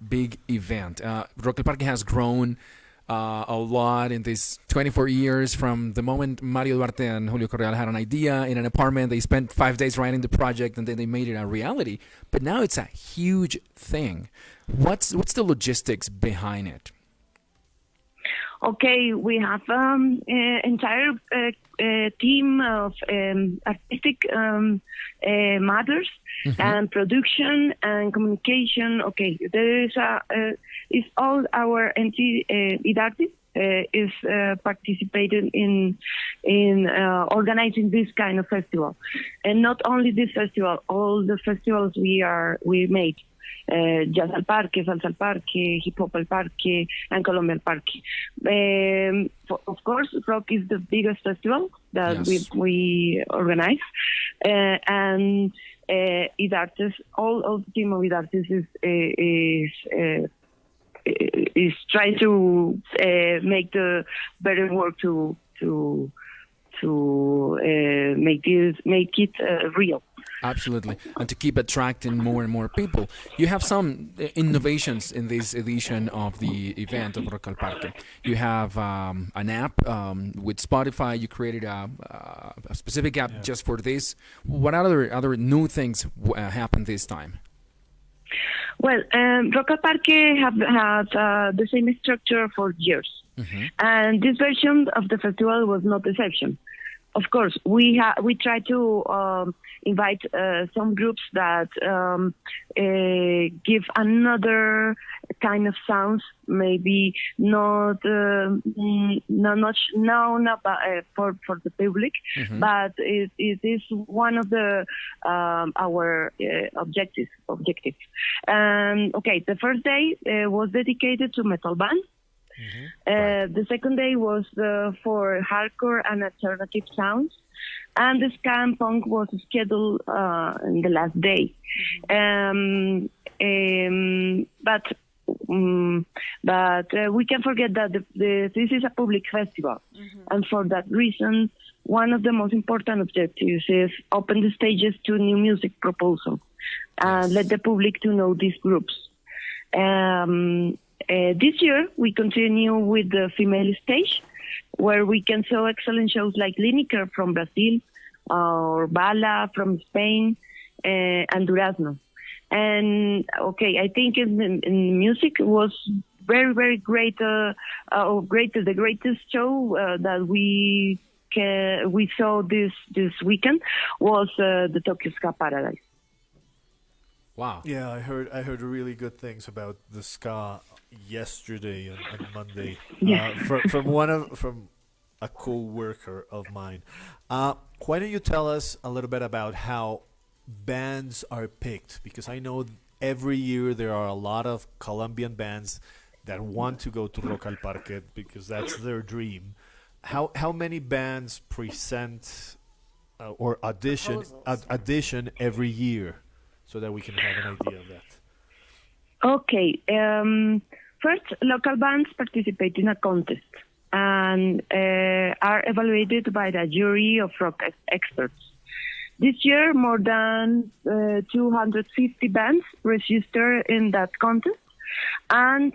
event. Rock al Parque has grown a lot in these 24 years from the moment Mario Duarte and Julio Correal had an idea in an apartment. They spent 5 days writing the project, and then they made it a reality. But now it's a huge thing. What's the logistics behind it? Okay, we have entire team of artistic matters and production and communication. Okay, there is is all our artists is participated in organizing this kind of festival, and not only this festival, all the festivals we made. Jazz al Parque, Salsa al Parque, Hip Hop al Parque, and Colombia al Parque. Of course, rock is the biggest festival that we organize, and Idartes, all the team of Idartes is trying to make the better work to make it real. Absolutely, and to keep attracting more and more people. You have some innovations in this edition of the event of Rock al Parque. You have an app with Spotify. You created a specific app just for this. What other new things happened this time? Well, Rock al Parque have had the same structure for years, and this version of the festival was not the exception. Of course, we try to invite some groups that give another kind of sounds, maybe not much known for the public, but it is one of the our objectives. Okay, the first day was dedicated to metal bands. The second day was for hardcore and alternative sounds, and the ska and punk was scheduled in the last day. But we can forget that this is a public festival, and for that reason, one of the most important objectives is open the stages to new music proposals and let the public to know these groups. This year, we continue with the female stage, where we can show excellent shows like Lineker from Brazil, or Bala from Spain, and Durazno. And okay, I think in music was very, very great. The greatest show that we saw this weekend was the Tokyo Ska Paradise. Wow. Yeah, I heard really good things about the ska yesterday and Monday from a co-worker of mine. Why don't you tell us a little bit about how bands are picked? Because I know every year there are a lot of Colombian bands that want to go to Rock al Parque because that's their dream. How many bands present or audition every year, so that we can have an idea of that? Okay. First, local bands participate in a contest and are evaluated by the jury of rock experts. This year, more than 250 bands registered in that contest, and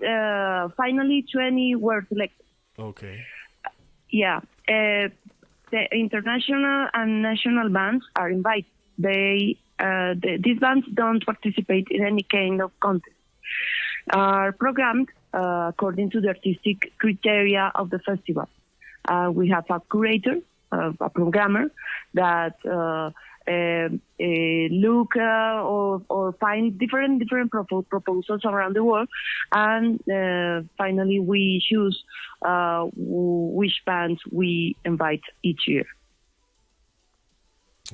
finally 20 were selected. Okay. Yeah. The international and national bands are invited. These bands don't participate in any kind of contest. Are programmed according to the artistic criteria of the festival. We have a curator, a programmer that look or find different proposals around the world, and finally we choose which bands we invite each year.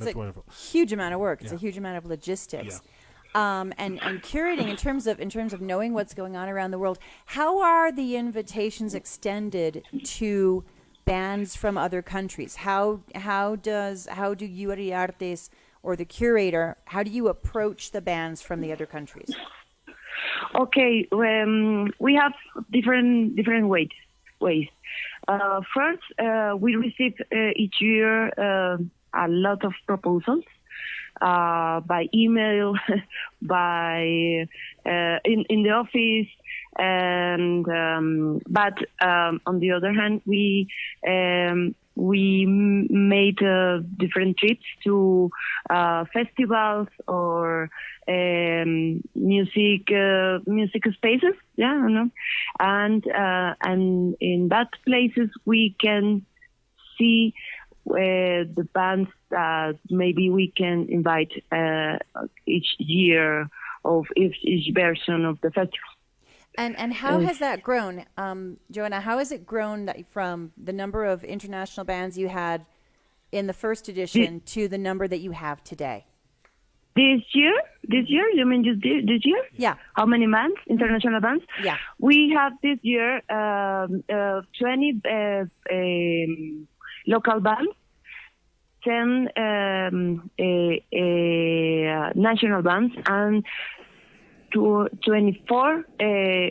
It's a huge amount of work. It's a huge amount of logistics. And curating in terms of knowing what's going on around the world. How are the invitations extended to bands from other countries? How do you Artes or the curator, how do you approach the bands from the other countries? Okay, we have different ways. First, we receive each year a lot of proposals. By email, by in the office, and but on the other hand, we made different trips to festivals or music spaces. Yeah, I don't know, and in that places we can see the bands that maybe we can invite each year of each version of the festival. And how has that grown, Joanna? How has it grown from the number of international bands you had in the first edition to the number that you have today? This year? You mean just this year? Yeah. How many bands? International bands? Yeah. We have this year 20 local bands, 10 national bands, and 24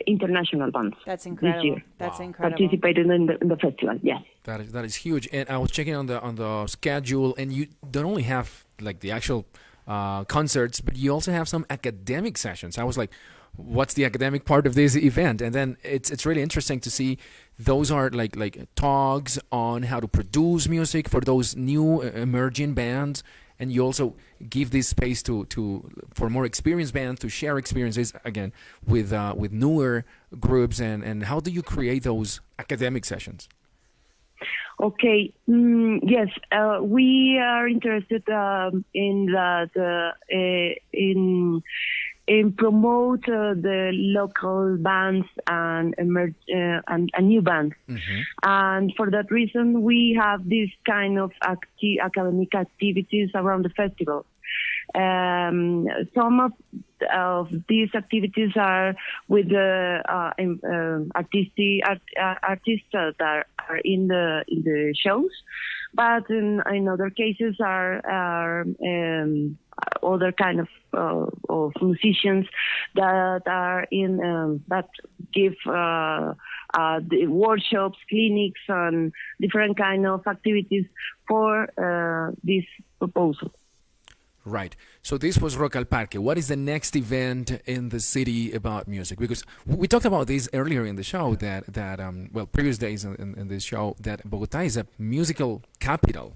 international bands. That's incredible. This year. That's incredible. Participated in the festival. Yes. That is huge. And I was checking on the schedule, and you don't only have like the actual concerts, but you also have some academic sessions. I was like, what's the academic part of this event? And then it's really interesting to see those are like talks on how to produce music for those new emerging bands. And you also give this space for more experienced bands to share experiences again with newer groups. And how do you create those academic sessions? Okay. Yes, we are interested in that in promote the local bands and new bands. Mm-hmm. And for that reason, we have this kind of academic activities around the festival. Some of these activities are with the artists that are in the shows, but in other cases are other kind of musicians that are in that give the workshops, clinics, and different kind of activities for this proposal. Right. So this was Rock al Parque. What is the next event in the city about music? Because we talked about this earlier in the show that previous days in this show, that Bogotá is a musical capital.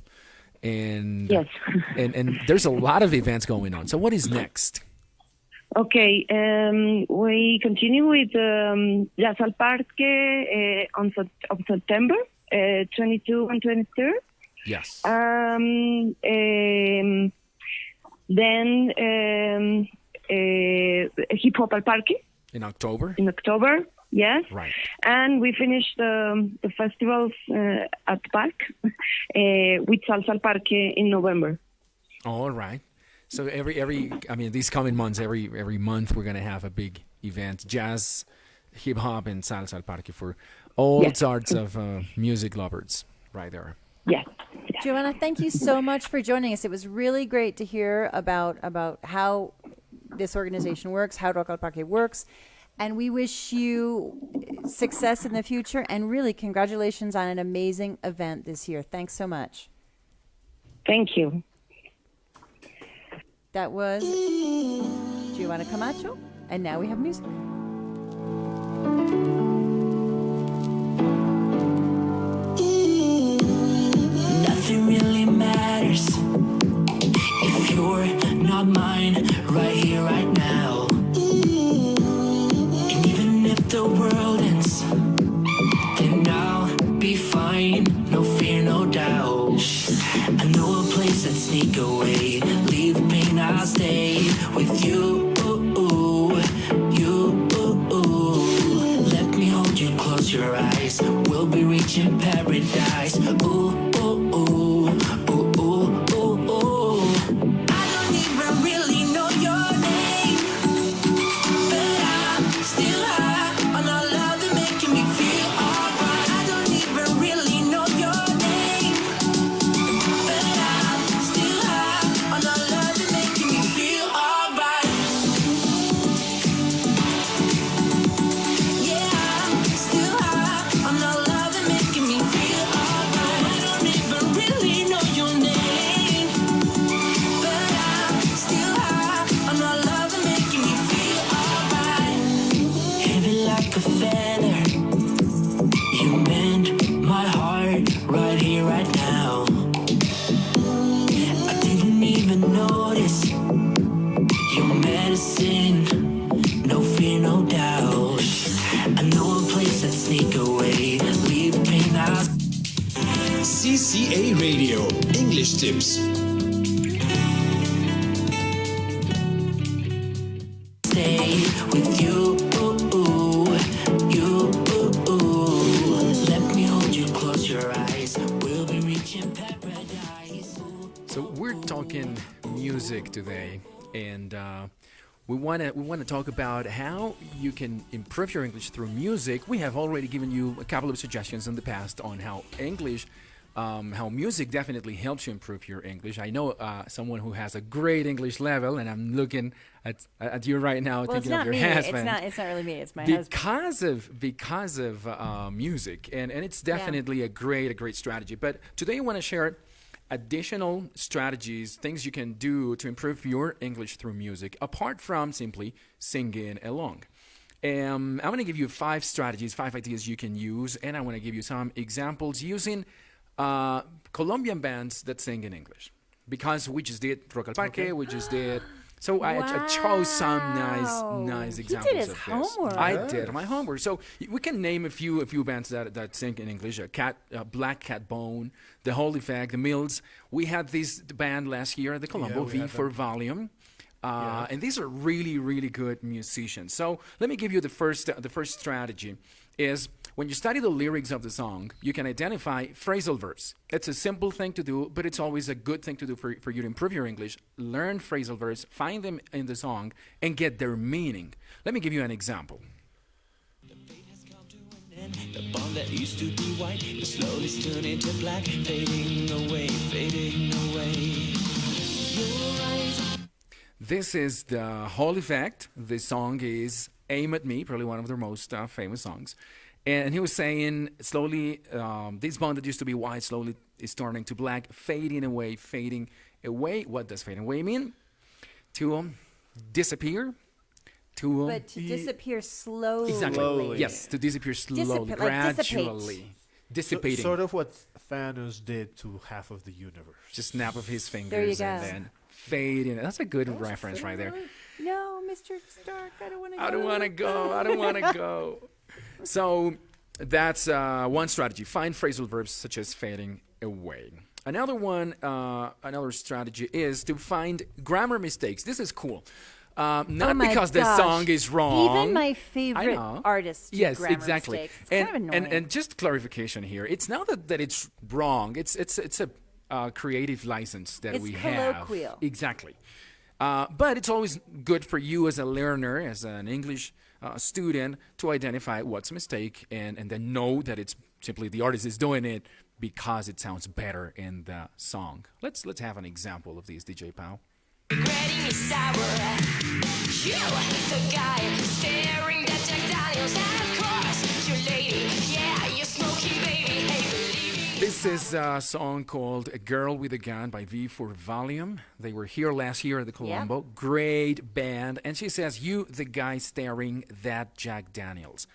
And yes. and there's a lot of events going on. So what is next? Okay, we continue with Jazz al Parque on September 22 and 23rd. Yes. Then Hip Hop al Parque. In October? In October, yes. Right. And we finished the festivals at the park with Salsa al Parque in November. All right. So these coming months, every month we're going to have a big event, jazz, hip hop, and salsa al parque for all sorts of music lovers right there. Yes. Joanna, thank you so much for joining us. It was really great to hear about how this organization works, how Rock al Parque works, and we wish you success in the future, and really congratulations on an amazing event this year. Thanks so much. Thank you. That was Joanna Camacho, and now we have music. Nothing really matters if you're not mine right here, right now. And even if the world ends, then I'll be fine. No fear, no doubt. I know a place that sneak away. Leave the pain, I'll stay with you. Let me hold you, close your eyes. We'll be reaching paradise. Ooh. Feel tips. Stay with you, let me hold you, close your eyes, we'll be reaching paradise. So we're talking music today, and we want to talk about how you can improve your English through music. We have already given you a couple of suggestions in the past on how how music definitely helps you improve your English. I know someone who has a great English level, and I'm looking at you right now, Well, it's thinking not of your me. husband. It's not really me. It's my husband. Because of music, and it's definitely a great strategy. But today I want to share additional strategies, things you can do to improve your English through music, apart from simply singing along. I'm going to give you 5 strategies, 5 ideas you can use, and I want to give you some examples using Colombian bands that sing in English. Because we just did Rock al Parque, we just did... So I chose some nice examples He did his of this. homework. I did my homework. So we can name a few bands that sing in English. Black Cat Bone, The Whole Effect, The Mills. We had this band last year at the Colombo, V for Volume. And these are really good musicians. So let me give you the first strategy is when you study the lyrics of the song, you can identify phrasal verbs. It's a simple thing to do, but it's always a good thing to do for you to improve your English. Learn phrasal verbs, find them in the song, and get their meaning. Let me give you an example. The bond that used to be white is slowly turning to black, fading away. Your eyes. This is The Whole Effect. The song is Aim at Me, probably one of their most famous songs. And he was saying slowly, this bond that used to be white slowly is turning to black, fading away. What does fading away mean? To disappear. But to disappear slowly. Exactly. Slowly. Yes, to disappear slowly, gradually. Dissipating. Sort of what Thanos did to half of the universe. Just snap of his There you fingers go. and then fading. That's a good reference right there. No, Mr. Stark, I don't want to go. I don't want to go. So that's one strategy. Find phrasal verbs such as fading away. Another one, another strategy is to find grammar mistakes. This is cool. Not because the song is wrong. Even my favorite artists do grammar mistakes. It's kind of annoying. And just clarification here. It's not that it's wrong. It's a creative license that we have. It's colloquial. Exactly. But it's always good for you as a learner, as an English student, to identify what's a mistake and then know that it's simply the artist is doing it because it sounds better in the song. Let's have an example of these, DJ Pau. Regretting is sour. You, the guy staring at Jack Daniels, and of course, your lady. Yeah, you smoky baby. Hey, believe me. This is a song called A Girl with a Gun by V for Volume. They were here last year at the Colombo. Yep. Great band. And she says, you, the guy staring that Jack Daniels.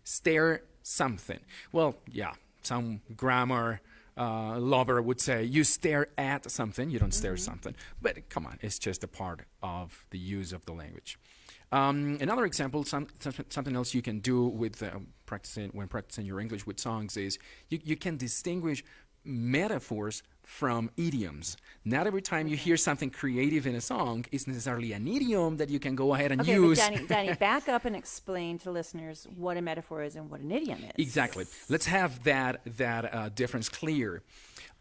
Stare something. Well, yeah, some grammar lover would say you stare at something, you don't stare something. But come on, it's just a part of the use of the language. Another example, something else you can do with practicing your English with songs is you can distinguish metaphors from idioms. Not every time you hear something creative in a song is necessarily an idiom that you can go ahead and use. But Danny, back up and explain to listeners what a metaphor is and what an idiom is. Exactly. Let's have that difference clear.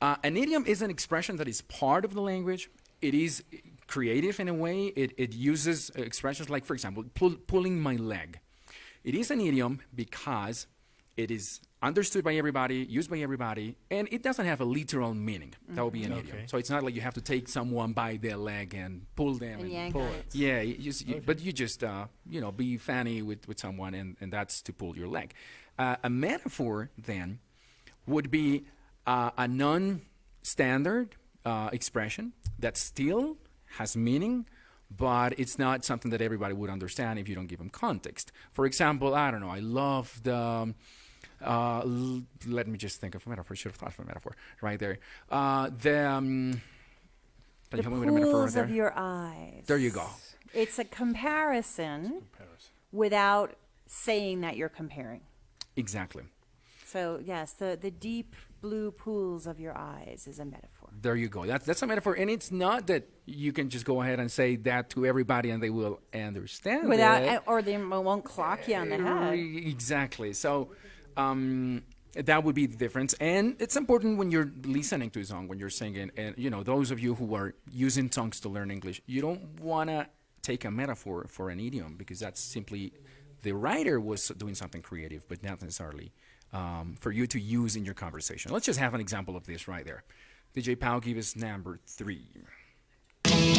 An idiom is an expression that is part of the language. It is creative in a way. It uses expressions like, for example, pulling my leg. It is an idiom because it is understood by everybody, used by everybody, and it doesn't have a literal meaning. That would be an idiom. So it's not like you have to take someone by their leg and pull them. And yank pull on it. Yeah, but you just be funny with someone, and that's to pull your leg. A metaphor then would be a non-standard expression that still has meaning, but it's not something that everybody would understand if you don't give them context. For example, I don't know, I love the... let me just think of a metaphor. Should have thought of a metaphor right there. The pools of your eyes. There you go. It's a comparison without saying that you're comparing. Exactly. So, yes, the deep blue pools of your eyes is a metaphor. There you go. That's a metaphor, and it's not that you can just go ahead and say that to everybody and they will understand it. Or they won't clock you on the head. Exactly. So that would be the difference, and it's important when you're listening to a song, when you're singing, and those of you who are using songs to learn English, you don't want to take a metaphor for an idiom, because that's simply the writer was doing something creative, but not necessarily for you to use in your conversation. Let's just have an example of this right there. DJ Pau, give us number 3. Playing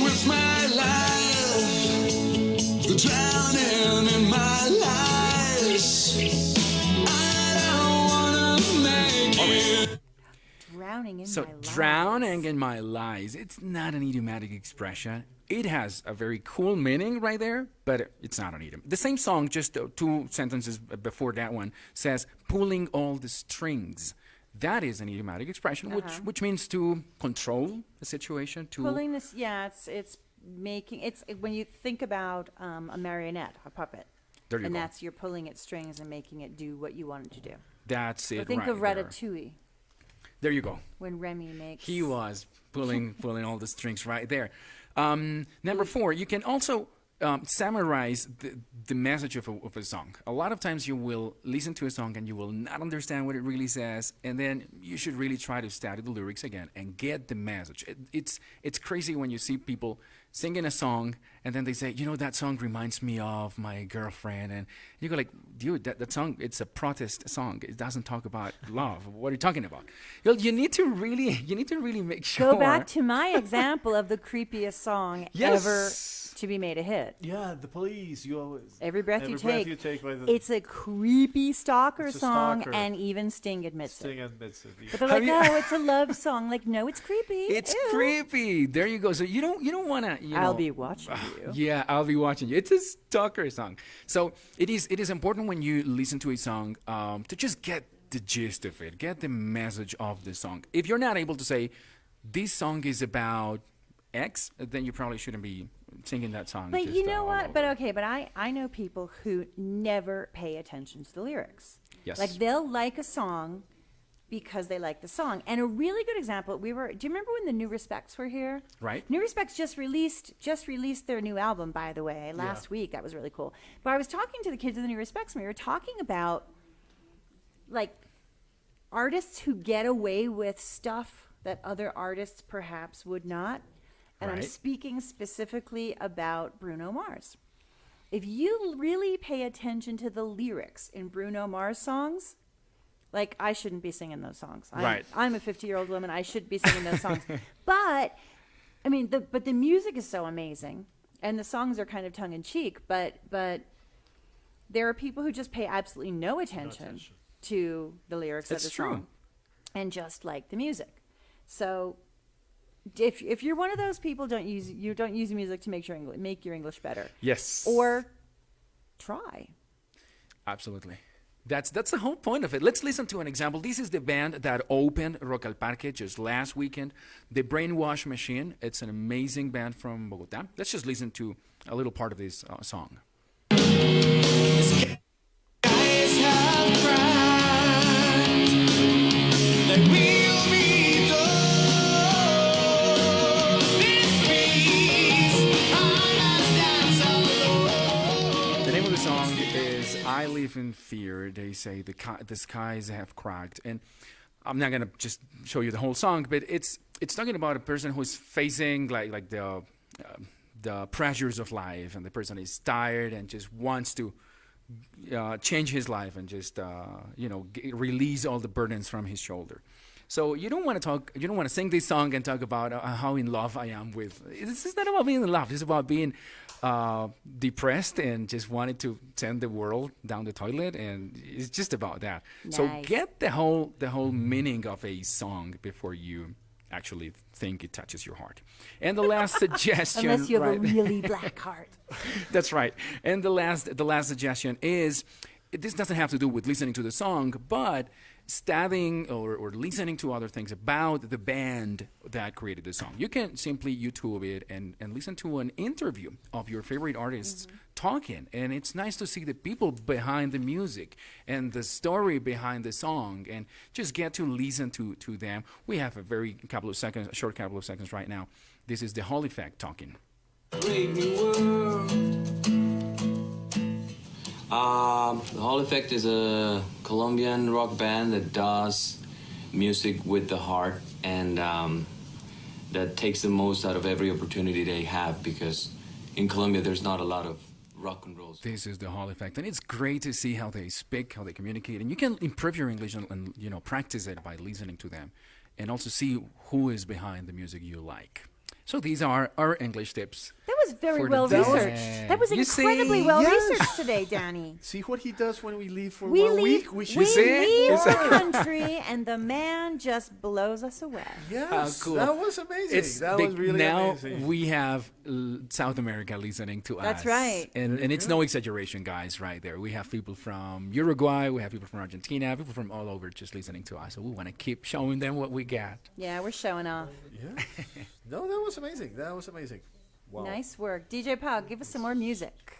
with my life, drowning in my lies. I don't wanna make it. Drowning in So my lies. drowning in my lies. It's not an idiomatic expression. It has a very cool meaning right there, but it's not an idiom. The same song, just 2 sentences before that one, says pulling all the strings. That is an idiomatic expression, which means to control the situation. To Pulling this, it's making, it's when you think about a marionette, a puppet. There you and go. That's you're pulling its strings and making it do what you want it to do. That's it. So think right of there. Ratatouille. There you go. When Remy makes. He was pulling all the strings right there. Number 4, you can also summarize the message of a song. A lot of times you will listen to a song and you will not understand what it really says, and then you should really try to study the lyrics again and get the message. It's crazy when you see people singing a song and then they say, that song reminds me of my girlfriend, and you go like, dude, that song, it's a protest song. It doesn't talk about love. What are you talking about? You need to really make sure. Go back to my example of the creepiest song ever to be made a hit. Yeah, the police. You always. Every breath you take. By the, It's a creepy stalker song, stalker. and even Sting admits Sting it. admits it. But they're like, no, it's a love song. Like, no, it's creepy. It's Ew. creepy. There you go. So you don't want to. I'll be watching you. Yeah, I'll be watching you. It's a stalker song. So it is important when you listen to a song to just get the gist of it, get the message of the song. If you're not able to say this song is about X, then you probably shouldn't be singing that song. But just, you know what? all But over. okay, but I know people who never pay attention to the lyrics. Yes. Like they'll like a song because they like the song. And a really good example, do you remember when the New Respects were here? Right. New Respects just released their new album, by the way, last week. That was really cool. But I was talking to the kids of the New Respects, and we were talking about like artists who get away with stuff that other artists perhaps would not. And I'm Right. speaking specifically about Bruno Mars. If you really pay attention to the lyrics in Bruno Mars songs, like I shouldn't be singing those songs. Right. I'm a 50-year-old woman. I should be singing those songs. But I mean, the music is so amazing, and the songs are kind of tongue in cheek. But there are people who just pay absolutely no attention to the lyrics of It's the true. song, and just like the music. So if you're one of those people, don't use music to make your English better. Yes. Or try. Absolutely. That's the whole point of it. Let's listen to an example. This is the band that opened Rock al Parque just last weekend, the Brainwash Machine. It's an amazing band from Bogota. Let's just listen to a little part of this song. The name of the song is I Live in Fear. They say the skies have cracked. And I'm not going to just show you the whole song, but it's talking about a person who's facing like the pressures of life, and the person is tired and just wants to change his life and just release all the burdens from his shoulder. So you don't want to sing this song and talk about how in love I am with. It's not about being in love. It's about being depressed and just wanting to send the world down the toilet, and it's just about that. Nice. So get the whole meaning of a song before you actually think it touches your heart. And the last suggestion, Unless you have a right? really black heart. That's right. And the last suggestion is, this doesn't have to do with listening to the song, but studying or listening to other things about the band that created the song. You can simply YouTube it and listen to an interview of your favorite artists talking, and it's nice to see the people behind the music and the story behind the song, and just get to listen to them. We have a short couple of seconds right now. This is the Hall Effect talking. Brave new world. The Hall Effect is a Colombian rock band that does music with the heart, and that takes the most out of every opportunity they have, because in Colombia there's not a lot of rock and roll. This is the Hall Effect, and it's great to see how they speak, how they communicate, and you can improve your English and practice it by listening to them, and also see who is behind the music you like. So these are our English tips. That was very for the well day. researched. That was You incredibly see? well Yes. researched today, Danny. See what he does when we leave for We 1 leave, week? We should we see? leave Is the that- country, and the man just blows us away. Yes, cool. that was amazing. That was really now amazing. we have South America listening to us. That's right. And it's no exaggeration, guys, right there. We have people from Uruguay, we have people from Argentina, people from all over just listening to us. So we want to keep showing them what we got. Yeah, we're showing off. Yeah. No, that was amazing. That was amazing. Wow. Nice work. DJ Pau, give us some more music.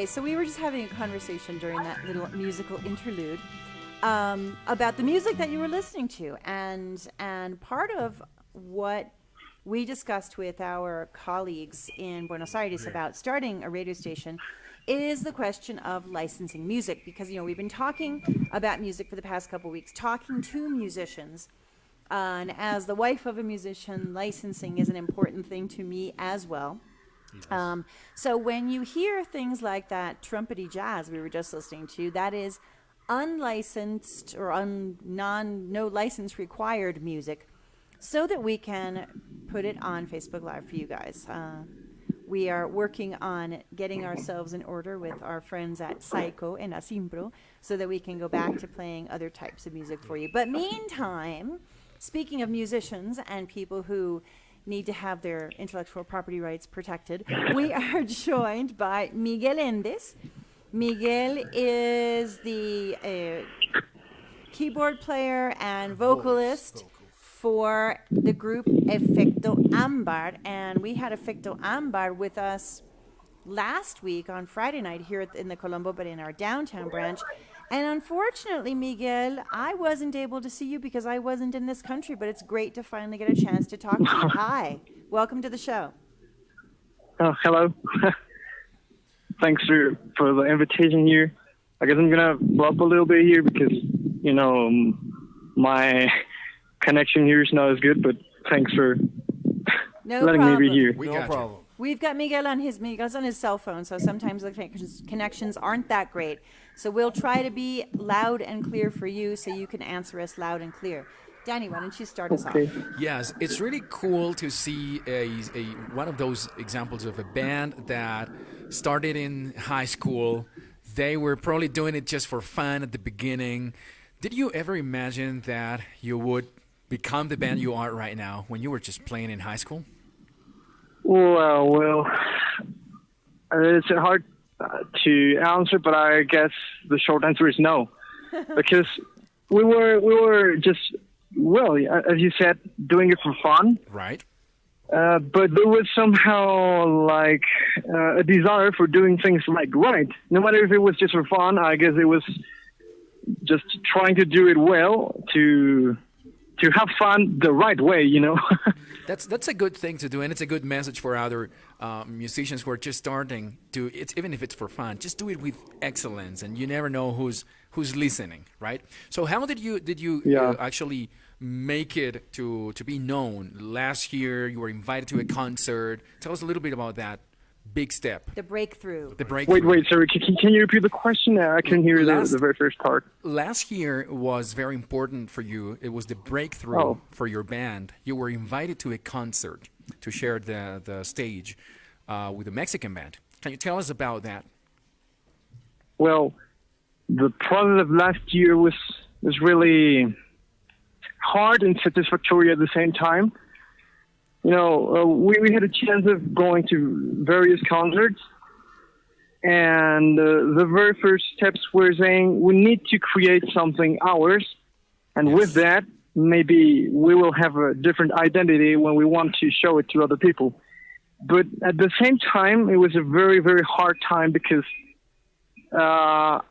So we were just having a conversation during that little musical interlude about the music that you were listening to, and part of what we discussed with our colleagues in Buenos Aires about starting a radio station is the question of licensing music, because we've been talking about music for the past couple weeks, talking to musicians, and as the wife of a musician, licensing is an important thing to me as well. Yes. So when you hear things like that trumpety jazz we were just listening to, that is unlicensed or no license required music, so that we can put it on Facebook Live for you guys. We are working on getting ourselves in order with our friends at Psycho and Asimpro, so that we can go back to playing other types of music for you. But meantime, speaking of musicians and people who need to have their intellectual property rights protected, we are joined by Miguel Endes. Miguel is the keyboard player and vocalist for the group Efecto Ámbar, and we had Efecto Ámbar with us last week on Friday night here in the Colombo, but in our downtown branch. And unfortunately, Miguel, I wasn't able to see you because I wasn't in this country, but it's great to finally get a chance to talk to you. Hi, welcome to the show. Hello. Thanks for the invitation here. I guess I'm going to bluff a little bit here because, my connection here is not as good, but thanks for letting me be here. No problem. We've got Miguel's on his cell phone, so sometimes the connections aren't that great. So we'll try to be loud and clear for you so you can answer us loud and clear. Danny, why don't you start us off? Yes, it's really cool to see one of those examples of a band that started in high school. They were probably doing it just for fun at the beginning. Did you ever imagine that you would become the band you are right now when you were just playing in high school? Well, it's hard to answer, but I guess the short answer is no, because we were just, as you said, doing it for fun. Right. But there was somehow like a desire for doing things right. No matter if it was just for fun, I guess it was just trying to do it well to have fun the right way, That's a good thing to do, and it's a good message for other musicians who are just starting to. Even if it's for fun, just do it with excellence, and you never know who's listening, right? So, how did you actually make it to be known? Last year, you were invited to a concert. Tell us a little bit about that big step. The breakthrough. Wait, sorry. Can you repeat the question? I couldn't hear the very first part. Last year was very important for you. It was the breakthrough for your band. You were invited to a concert to share the stage with a Mexican band. Can you tell us about that? Well, the process of last year was really hard and satisfactory at the same time. We had a chance of going to various concerts, and the very first steps were saying we need to create something ours, and with that, maybe we will have a different identity when we want to show it to other people. But at the same time, it was a very, very hard time because I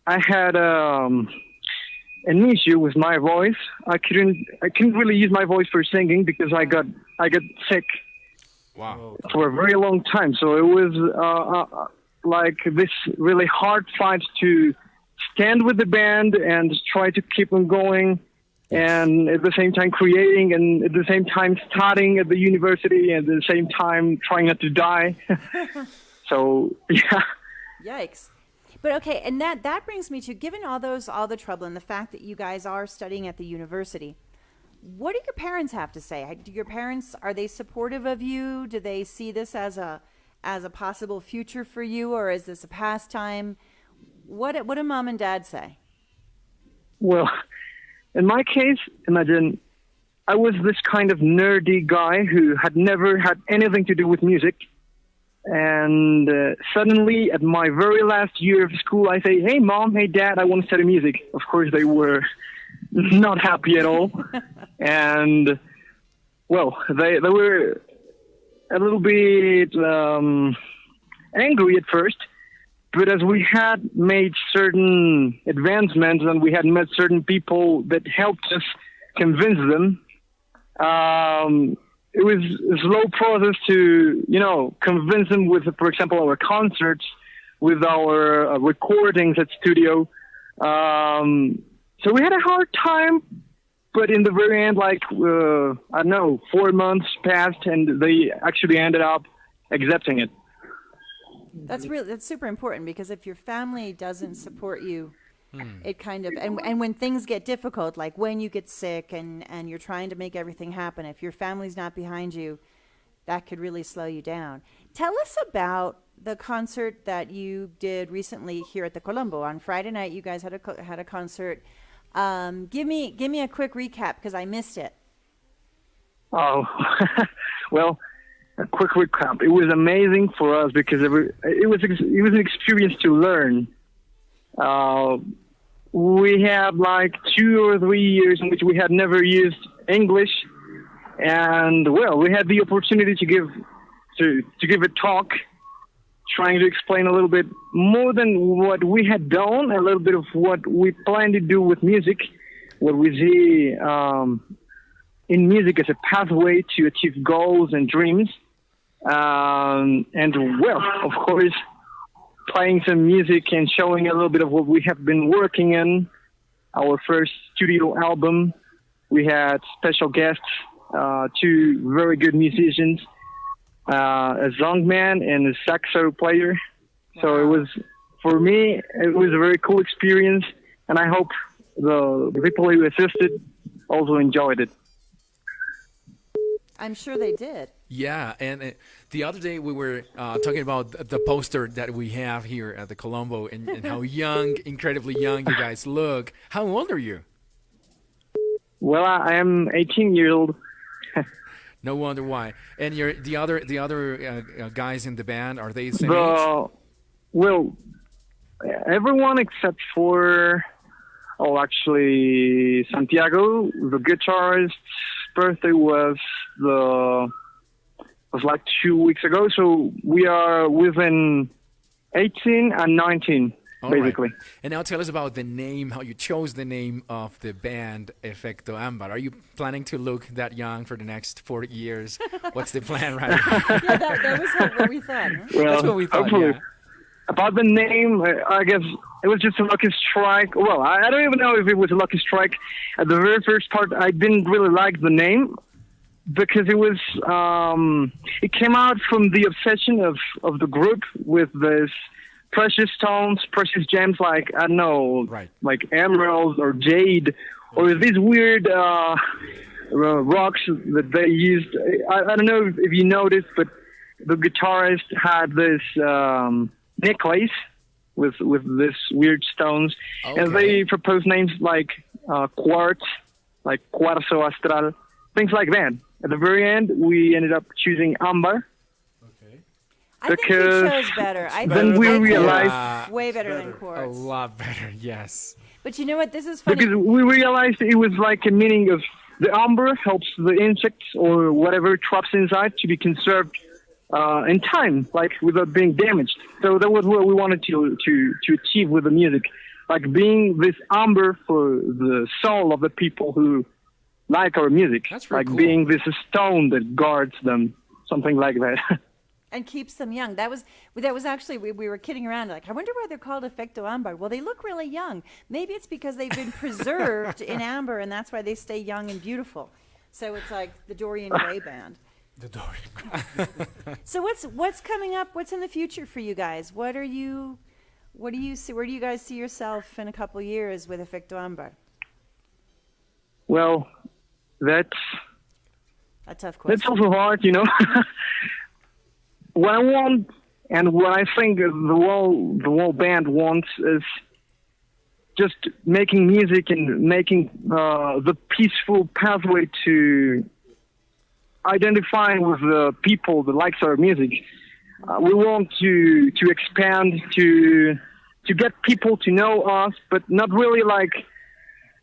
had an issue with my voice. I couldn't really use my voice for singing because I got sick. Wow. For a very long time. So it was like this really hard fight to stand with the band and try to keep them going, and at the same time creating, and at the same time studying at the university, and at the same time trying not to die. So yeah. Yikes. But okay, and that brings me to, given all the trouble and the fact that you guys are studying at the university, what do your parents have to say? Do your parents, are they supportive of you? Do they see this as a possible future for you, or is this a pastime? What do mom and dad say? Well, in my case, imagine I was this kind of nerdy guy who had never had anything to do with music. And suddenly, at my very last year of school, I say, "Hey, Mom, hey, Dad, I want to study music." Of course, they were not happy at all. And, well, they were a little bit angry at first. But as we had made certain advancements and we had met certain people that helped us convince them, it was a slow process to, convince them with, for example, our concerts, with our recordings at studio. So we had a hard time, but in the very end, 4 months passed and they actually ended up accepting it. That's super important, because if your family doesn't support you, it kind of, and when things get difficult, like when you get sick and you're trying to make everything happen, if your family's not behind you, that could really slow you down. Tell us about the concert that you did recently here at the Colombo. On Friday night, you guys had a concert. Give me a quick recap, because I missed it. Oh, well, a quick recap. It was amazing for us because it was an experience to learn. We had 2 or 3 years in which we had never used English, and well, we had the opportunity to give a talk, trying to explain a little bit more than what we had done, a little bit of what we plan to do with music, what we see in music as a pathway to achieve goals and dreams. And well, of course, playing some music and showing a little bit of what we have been working in. Our first studio album, we had special guests, two very good musicians, a songman and a saxo player. Wow. So it was, for me, it was a very cool experience, and I hope the people who assisted also enjoyed it. I'm sure they did. Yeah, and the other day we were talking about the poster that we have here at the Colombo and how young, incredibly young you guys look. How old are you? Well, I am 18 years old. No wonder why. And the other guys in the band, are they the same age? Well, everyone except for, actually, Santiago, the guitarist's birthday was like 2 weeks ago, so we are within 18 and 19, basically. Right. And now tell us about the name, how you chose the name of the band, Efecto Ámbar. Are you planning to look that young for the next 40 years? What's the plan right now? Yeah, that was what we thought. Huh? Well, that's what we thought, yeah. About the name, I guess it was just a lucky strike. Well, I don't even know if it was a lucky strike. At the very first part, I didn't really like the name, because it was it came out from the obsession of the group with this precious stones, precious gems, like, I don't know, right, like emeralds or jade, or these weird rocks that they used. I don't know if you noticed, but the guitarist had this necklace with this weird stones, and they proposed names like quartz, like cuarzo astral, things like that. At the very end, we ended up choosing Ámbar. Okay. I think you chose better. Then we realized way better than quartz. A lot better, yes. But you know what? This is funny. Because we realized it was like a meaning of the amber helps the insects or whatever traps inside to be conserved in time, like without being damaged. So that was what we wanted to achieve with the music, like being this amber for the soul of the people who like our music, That's really like cool. being this stone that guards them, something like that. And keeps them young. That was actually, we were kidding around, like, I wonder why they're called Efecto Ámbar. Well, they look really young. Maybe it's because they've been preserved in amber, and that's why they stay young and beautiful. So it's like the Dorian Gray band. The Dorian Gray. So what's coming up? What's in the future for you guys? What do you see? Where do you guys see yourself in a couple of years with Efecto Ámbar? Well, that's a tough question. That's also hard, you know. What I want and what I think the whole band wants is just making music and making the peaceful pathway to identifying with the people that likes our music. We want to expand, to get people to know us, but not really like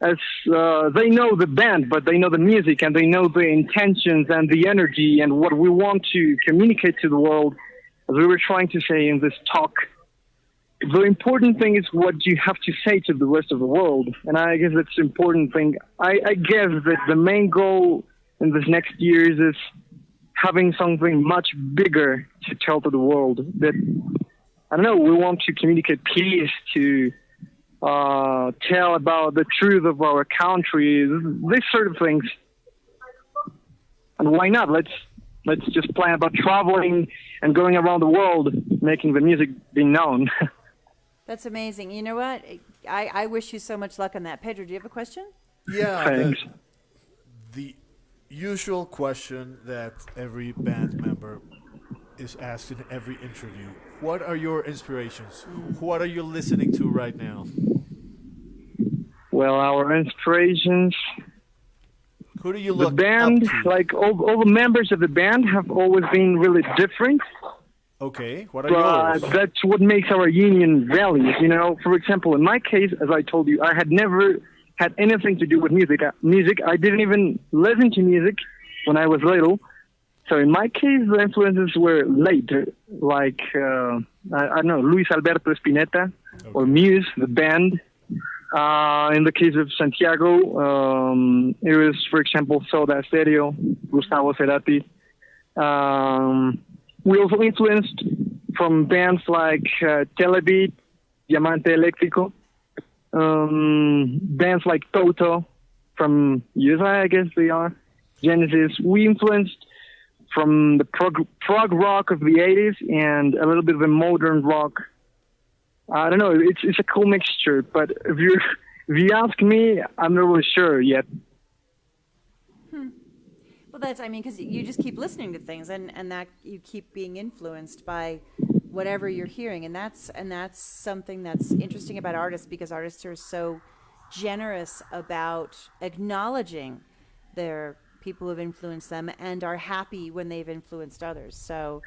as they know the band, but they know the music and they know the intentions and the energy and what we want to communicate to the world. As we were trying to say in this talk, the important thing is what you have to say to the rest of the world. And I guess that's the important thing. I guess that the main goal in this next years is having something much bigger to tell to the world. That, I don't know, we want to communicate peace, to tell about the truth of our country, these sort of things. And why not? Let's just plan about traveling and going around the world, making the music be known. That's amazing. You know what? I wish you so much luck on that. Pedro, do you have a question? Yeah. Thanks. The usual question that every band member is asked in every interview. What are your inspirations? What are you listening to right now? Well, our inspirations... Who do you look The band, up to? like all the members of the band have always been really different. Okay, what are yours? That's what makes our union values, you know. For example, in my case, as I told you, I had never had anything to do with music. I didn't even listen to music when I was little. So in my case, the influences were later, like, I don't know, Luis Alberto Spinetta or Muse, the band. In the case of Santiago, it was, for example, Soda Stereo, Gustavo Cerati. We also influenced from bands like Telebeat, Diamante Eléctrico, bands like Toto from USA, I guess they are, Genesis. We influenced from the prog rock of the 80s and a little bit of the modern rock. I don't know, it's a cool mixture, but if you ask me, I'm not really sure yet. Well, that's, I mean, because you just keep listening to things, and that you keep being influenced by whatever you're hearing, and that's something that's interesting about artists, because artists are so generous about acknowledging their people who have influenced them and are happy when they've influenced others. So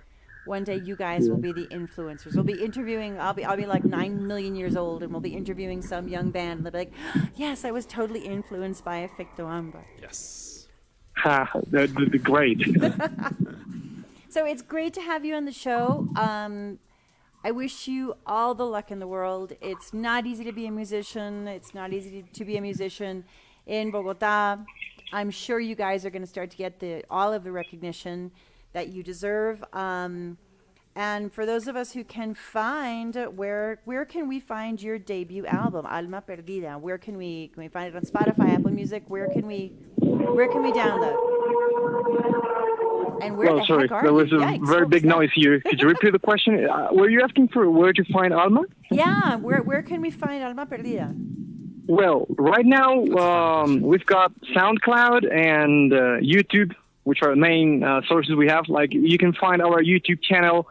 one day you guys will be the influencers. We'll be interviewing, I'll be like 9 million years old, and we'll be interviewing some young band, and they'll be like, yes, I was totally influenced by Efecto Ambar. Yes. That would be great. So it's great to have you on the show. I wish you all the luck in the world. It's not easy to be a musician. It's not easy to be a musician in Bogota. I'm sure you guys are going to start to get all of the recognition that you deserve. And for those of us who can find, where can we find your debut album, Alma Perdida? Where can we find it on Spotify, Apple Music? Where can we download? And where the sorry, heck are there was you? a Yikes, very what big was that? noise here. Could you repeat the question? Were you asking for where to find Alma? Yeah, where can we find Alma Perdida? Well, right now we've got SoundCloud and YouTube, which are the main sources we have. Like, you can find our YouTube channel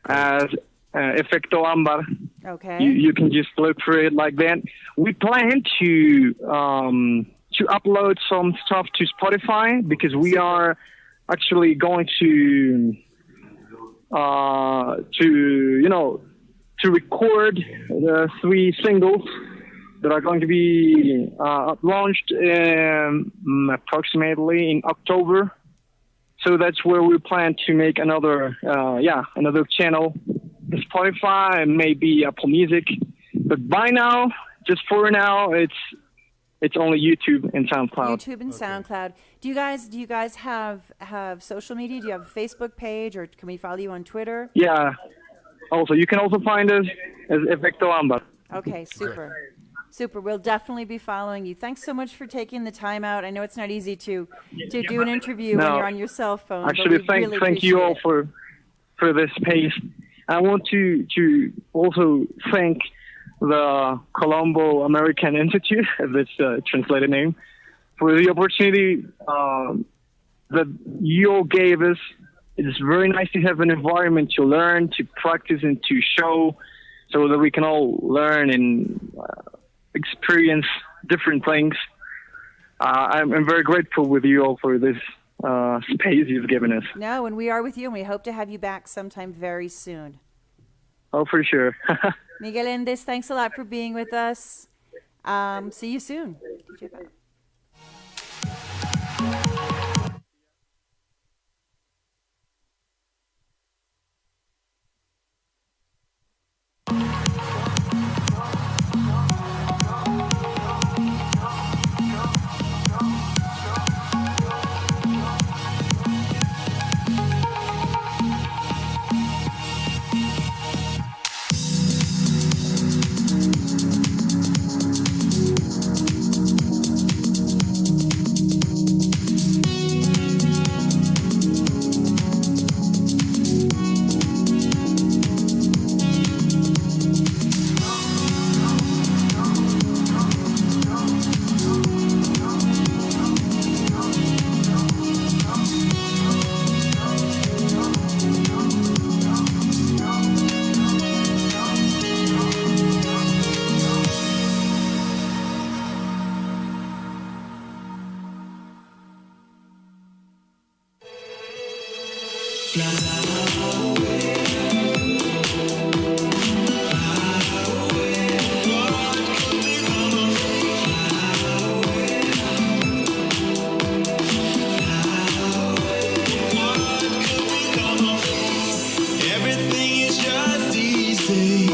as Efecto Ambar. Okay. You can just look for it like that. We plan to upload some stuff to Spotify, because we are actually going to record the 3 singles that are going to be launched approximately in October. So that's where we plan to make another channel, the Spotify and maybe Apple Music. But just for now, it's only YouTube and SoundCloud. YouTube and SoundCloud. Do you guys have social media? Do you have a Facebook page, or can we follow you on Twitter? Yeah. Also, you can also find us as Efecto Ambar. Okay, super. Super. We'll definitely be following you. Thanks so much for taking the time out. I know it's not easy to do an interview when you're on your cell phone. Actually, but we thank you all appreciate for this space. I want to also thank the Colombo American Institute, as its translated name, for the opportunity that you all gave us. It is very nice to have an environment to learn, to practice, and to show, so that we can all learn and experience different things. I'm very grateful with you all for this space you've given us. No, and we are with you, and we hope to have you back sometime very soon. Oh, for sure. Miguel Endes, thanks a lot for being with us. See you soon. Everything is just easy.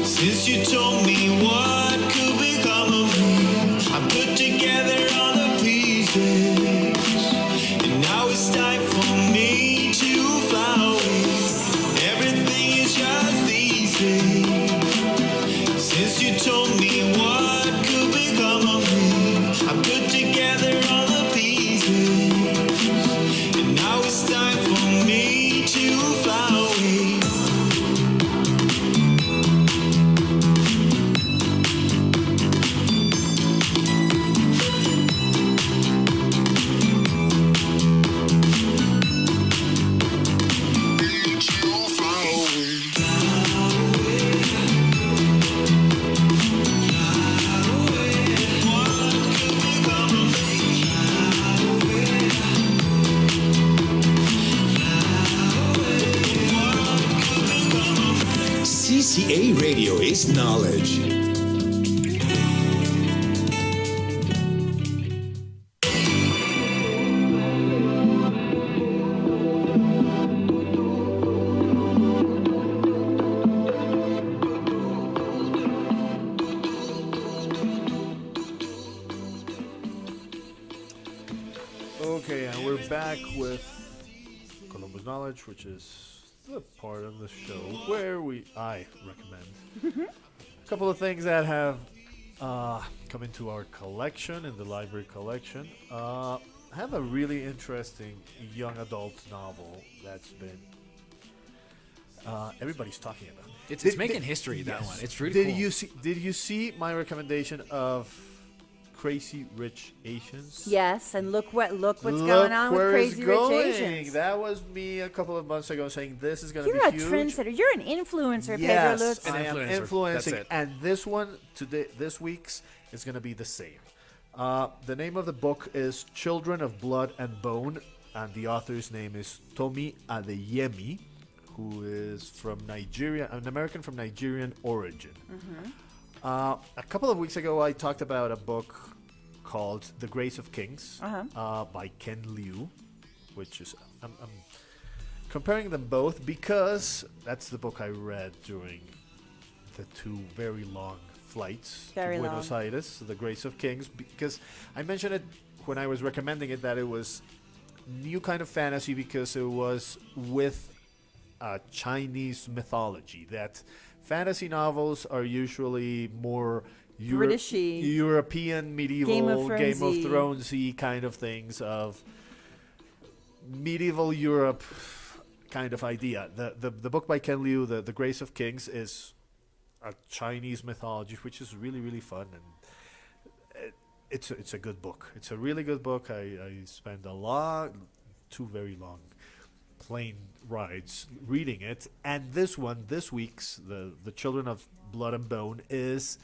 Since you told me what could become of me, I put together all the pieces, and now it's time for me to fly away. Everything is just easy. Since you told me what could become of me, I put together all the pieces, and now it's time for me to fly away. CCA Radio is knowledge. Okay, and we're back with Columbus Knowledge, which is the part of the show where I recommend a couple of things that have come into our collection, in the library collection. I have a really interesting young adult novel that's been everybody's talking about. It's making history, that one. It's really Did cool. Did you see my recommendation of Crazy Rich Asians? Yes, and look what's going on with where it's Crazy Rich going. Asians. That was me a couple of months ago saying this is going to You're be a huge. trendsetter. You're an influencer, Yes, Pedro Lutz. I am influencer. influencing, That's it. and this one today, this week's, is going to be the same. The name of the book is Children of Blood and Bone, and the author's name is Tomi Adeyemi, who is from Nigeria, an American from Nigerian origin. A couple of weeks ago, I talked about a book called The Grace of Kings by Ken Liu, which is I'm comparing them both because that's the book I read during the two very long flights Very to Buenos long. Aires, The Grace of Kings, because I mentioned it when I was recommending it that it was new kind of fantasy because it was with Chinese mythology. That fantasy novels are usually more Britishy. European, medieval, Game of Game of Thronesy. Thronesy kind of things of medieval Europe kind of idea. The book by Ken Liu, the Grace of Kings, is a Chinese mythology, which is really, really fun, and it's a good book. It's a really good book. I spent two very long plane rides reading it, and this week's the Children of Blood and Bone is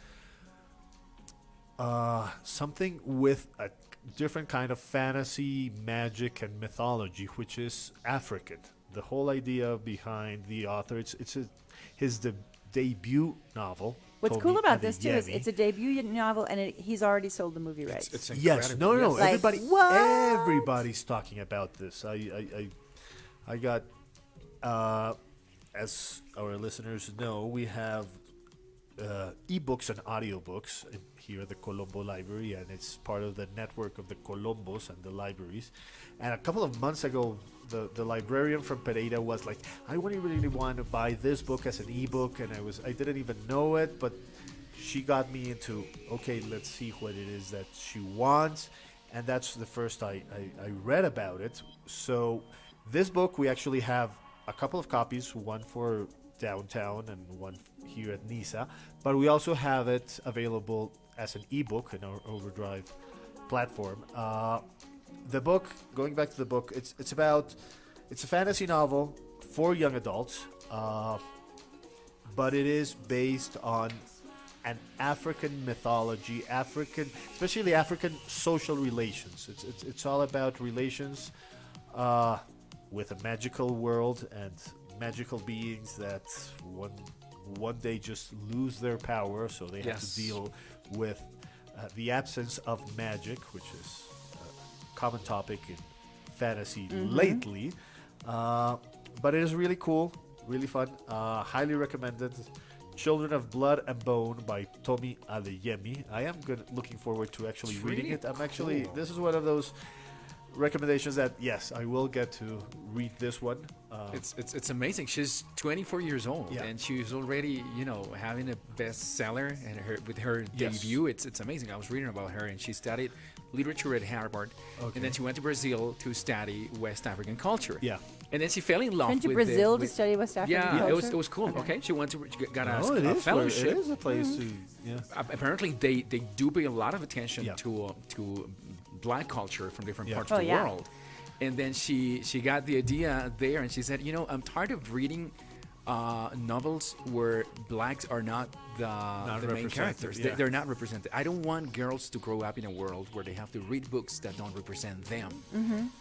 something with a different kind of fantasy, magic, and mythology, which is African. The whole idea behind the author, his debut novel. What's Tomi cool about this too is Adeyemi. it's a debut novel, and he's already sold the movie rights. It's Yes, no. incredible. Like, Everybody, what? everybody's talking about this. I got, as our listeners know, we have ebooks and audiobooks here at the Colombo Library, and it's part of the network of the Colombos and the libraries. And a couple of months ago, the librarian from Pereira was like, I really want to buy this book as an ebook, and I didn't even know it, but she got me into, okay, let's see what it is that she wants, and that's the first I read about it. So this book, we actually have a couple of copies, one for downtown and one here at Nisa, but we also have it available as an ebook in our Overdrive platform. The book, going back to the book, it's a fantasy novel for young adults, but it is based on an African mythology, especially African social relations. It's all about relations with a magical world and magical beings that one day just lose their power, so they have to deal with the absence of magic, which is a common topic in fantasy lately. but it is really cool, really fun. Highly recommended. Children of Blood and Bone by Tommy Adeyemi. I am looking forward to actually reading really it. I'm actually, cool. this is one of those recommendations that, yes, I will get to read this one. It's amazing. She's 24 years old, Yeah. and she's already having a bestseller. And with her Yes. debut, it's amazing. I was reading about her, and she studied literature at Harvard, and then she went to Brazil to study West African culture. Yeah. And then she fell in love Went to with Brazil to study West African Yeah, culture? it was cool. Okay, she went to got a It fellowship. is a place to, Apparently, they do pay a lot of attention Yeah. to black culture from different Yeah. parts of the yeah. world. And then she got the idea there, and she said, I'm tired of reading novels where blacks are not the main represented, characters. yeah. They're not represented. I don't want girls to grow up in a world where they have to read books that don't represent them.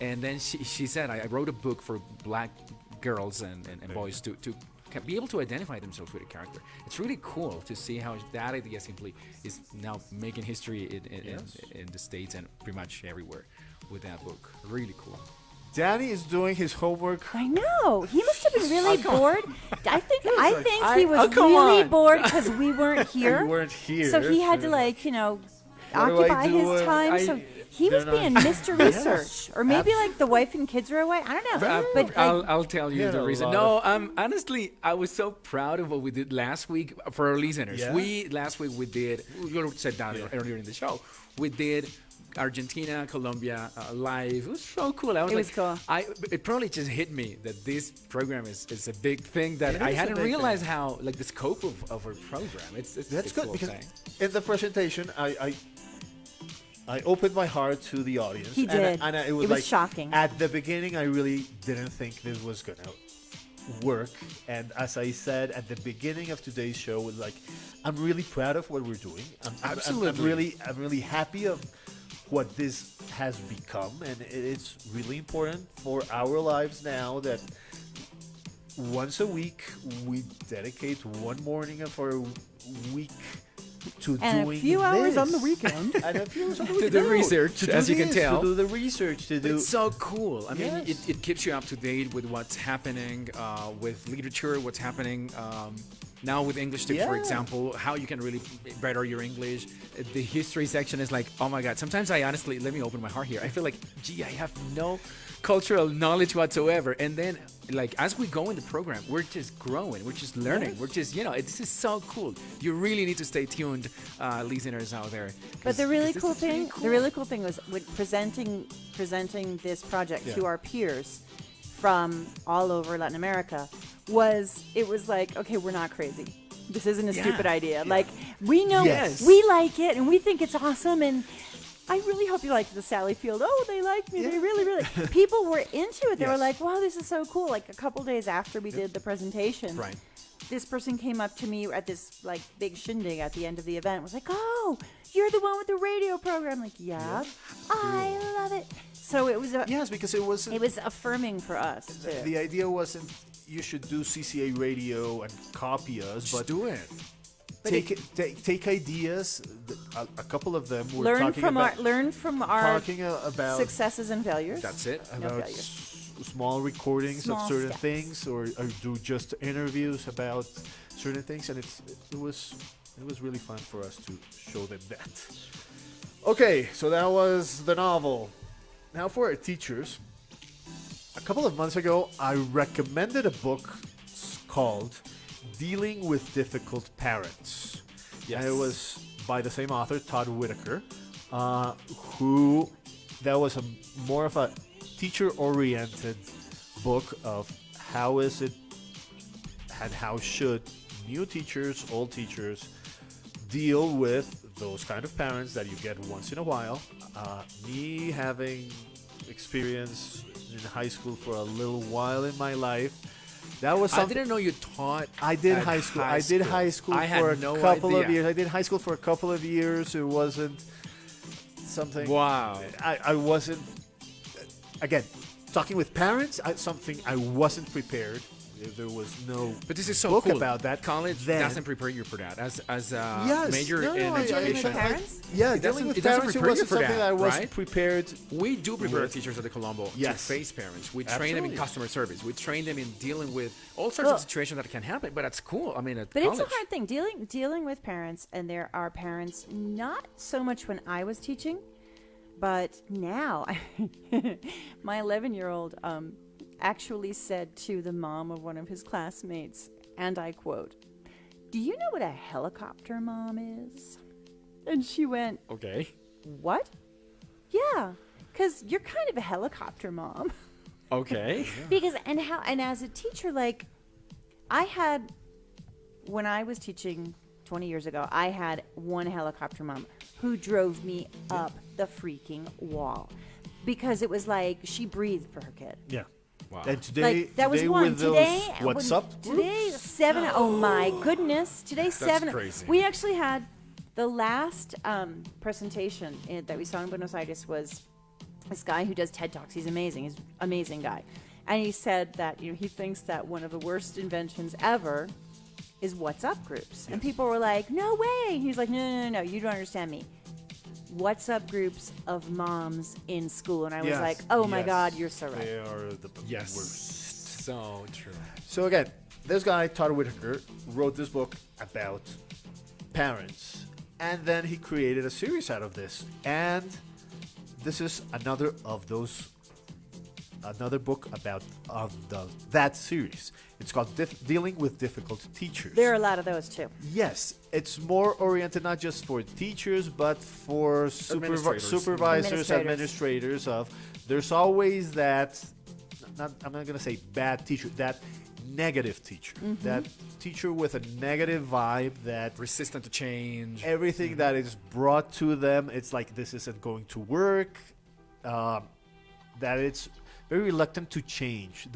And then she said, I wrote a book for black girls and boys to be able to identify themselves with a character. It's really cool to see how that idea simply is now making history in the States and pretty much everywhere with that book. Really cool. Danny is doing his homework. I know. He must have been really bored. I think I- he was oh, come really on. bored because we weren't here. We weren't here. So he had to do I occupy do? his time. So he was they're not- being Mr. Research, or maybe like the wife and kids are away. I don't know. But like, I'll tell you Yeah, the a reason. lot No, honestly, I was so proud of what we did last week for our listeners. Yeah? Last week we did. You said that earlier in the show. We did Argentina, Colombia live. It was so cool. I was It like, was cool. It probably just hit me that this program is a big thing that It I is a hadn't big realized how the scope of our program. It's That's a good cool because thing. in the presentation, I opened my heart to the audience. He did. And it It was was like shocking. At the beginning, I really didn't think this was gonna work. And as I said at the beginning of today's show, was like, I'm really proud of what we're doing. Absolutely. I'm really happy of what this has become, and it's really important for our lives now that once a week we dedicate one morning of our week to and doing a few hours this. on the weekend. And a few hours on the To weekend. do research, To do as you can this, tell. to do the research, to do. It's so cool. I mean, Yes. it keeps you up to date with what's happening with literature, what's happening now with English tips, for Yeah. example, how you can really better your English. The history section is like, oh my God. Sometimes I honestly, let me open my heart here. I feel like, gee, I have no cultural knowledge whatsoever. And then, like, as we go in the program, we're just growing, we're just learning, Yes. we're just, this is so cool. You really need to stay tuned, listeners out there. But the 'cause really this cool is really thing, the really cool thing was with presenting this project to our peers from all over Latin America it was like, okay, we're not crazy. This isn't a stupid idea. Like, we know, Yes. we like it, and we think it's awesome, and I really hope you like the Sally Field. Oh, they like me. They really, really. People were into it. They were Yes. like, wow, this is so cool. Like, a couple days after we did the presentation, Right. this person came up to me at this like big shindig at the end of the event, was like, oh, you're the one with the radio program. Like, yeah. I love it. So it was Yes, because it was. it was affirming for us too. The idea wasn't you should do CCA Radio and copy us, Just but do it. take ideas. A couple of them were learn talking from about our talking about successes and failures. That's it. about failures. small recordings Small of certain steps. things, or do just interviews about certain things, and it was really fun for us to show them that. Okay, so that was the novel. Now for our teachers. A couple of months ago, I recommended a book called Dealing with Difficult Parents. Yes. And it was by the same author, Todd Whitaker, who that was more of a teacher-oriented book of how is it and how should new teachers, old teachers, deal with those kind of parents that you get once in a while. Me having experience in high school for a little while in my life, that was I something. didn't know you taught. I did at high school. I did high school I had for a no couple of idea. years. I did high school for a couple of years. It wasn't something. Wow. I wasn't. Again, talking with parents, something I wasn't prepared If there was no But this is so book cool. about that, College then doesn't prepare you for that. As a Yes. major No, in I- education. parents? Yeah, It dealing doesn't- with it doesn't parents, it prepare you wasn't for something that, that I was right? prepared. We do prepare with- teachers at the Colombo Yes. to face parents. We train them in Absolutely. customer service. We train them in dealing with all sorts Well- of situations that can happen. But that's cool. I mean, at But college. it's a hard thing dealing with parents, and there are parents not so much when I was teaching, but now my 11-year-old actually said to the mom of one of his classmates, and I quote, "Do you know what a helicopter mom is?" And she went, Okay. "What?" "Yeah, because you're kind of a helicopter mom." Okay. Because and as a teacher, like I had when I was teaching 20 years ago, I had one helicopter mom who drove me up the freaking wall because it was like she breathed for her kid. Yeah. Wow. And today, Like that was today one. with those Today, what's when- up? Today, 7. Oh my goodness! Today, 7. crazy. We actually had the last presentation that we saw in Buenos Aires was this guy who does TED Talks. He's amazing. He's an amazing guy, and he said that he thinks that one of the worst inventions ever is WhatsApp groups, and people were like, "No way!" He's like, "No, you don't understand me." WhatsApp groups of moms in school, and I was Yes, like, "Oh my yes. God, you're so right." They are the Yes. worst. So true. So again, this guy, Todd Whitaker, wrote this book about parents. And then he created a series out of this. And this is another book about that series. It's called Dealing with Difficult Teachers. There are a lot of those too. Yes, it's more oriented not just for teachers, but for Administrators. supervisors, administrators of. There's always that. I'm not gonna say bad teacher. That negative teacher. That teacher with a negative vibe. That Resistant to change. everything that is brought to them, it's like this isn't going to work. That it's very reluctant to change.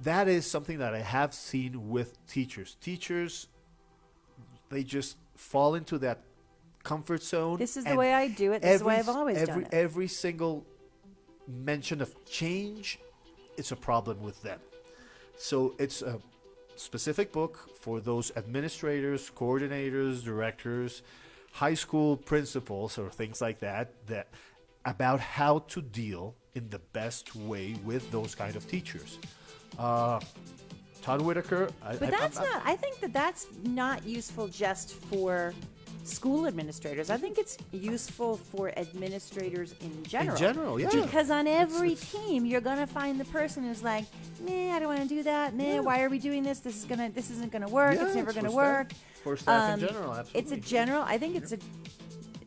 That is something that I have seen with teachers. Teachers, they just fall into that comfort zone. This is the and way I do it. This is the way I've always done it. Every single mention of change, it's a problem with them. So it's a specific book for those administrators, coordinators, directors, high school principals, or things like that about how to deal in the best way with those kind of teachers. Todd Whitaker. But I think that's not useful just for school administrators. I think it's useful for administrators in general. In general, yeah. Because on every team, you're gonna find the person who's like, "Nah, I don't want to do that. Nah, why are we doing this? This isn't gonna work. Yeah, it's never it's gonna for work." For staff in general, absolutely. It's a general. I think it's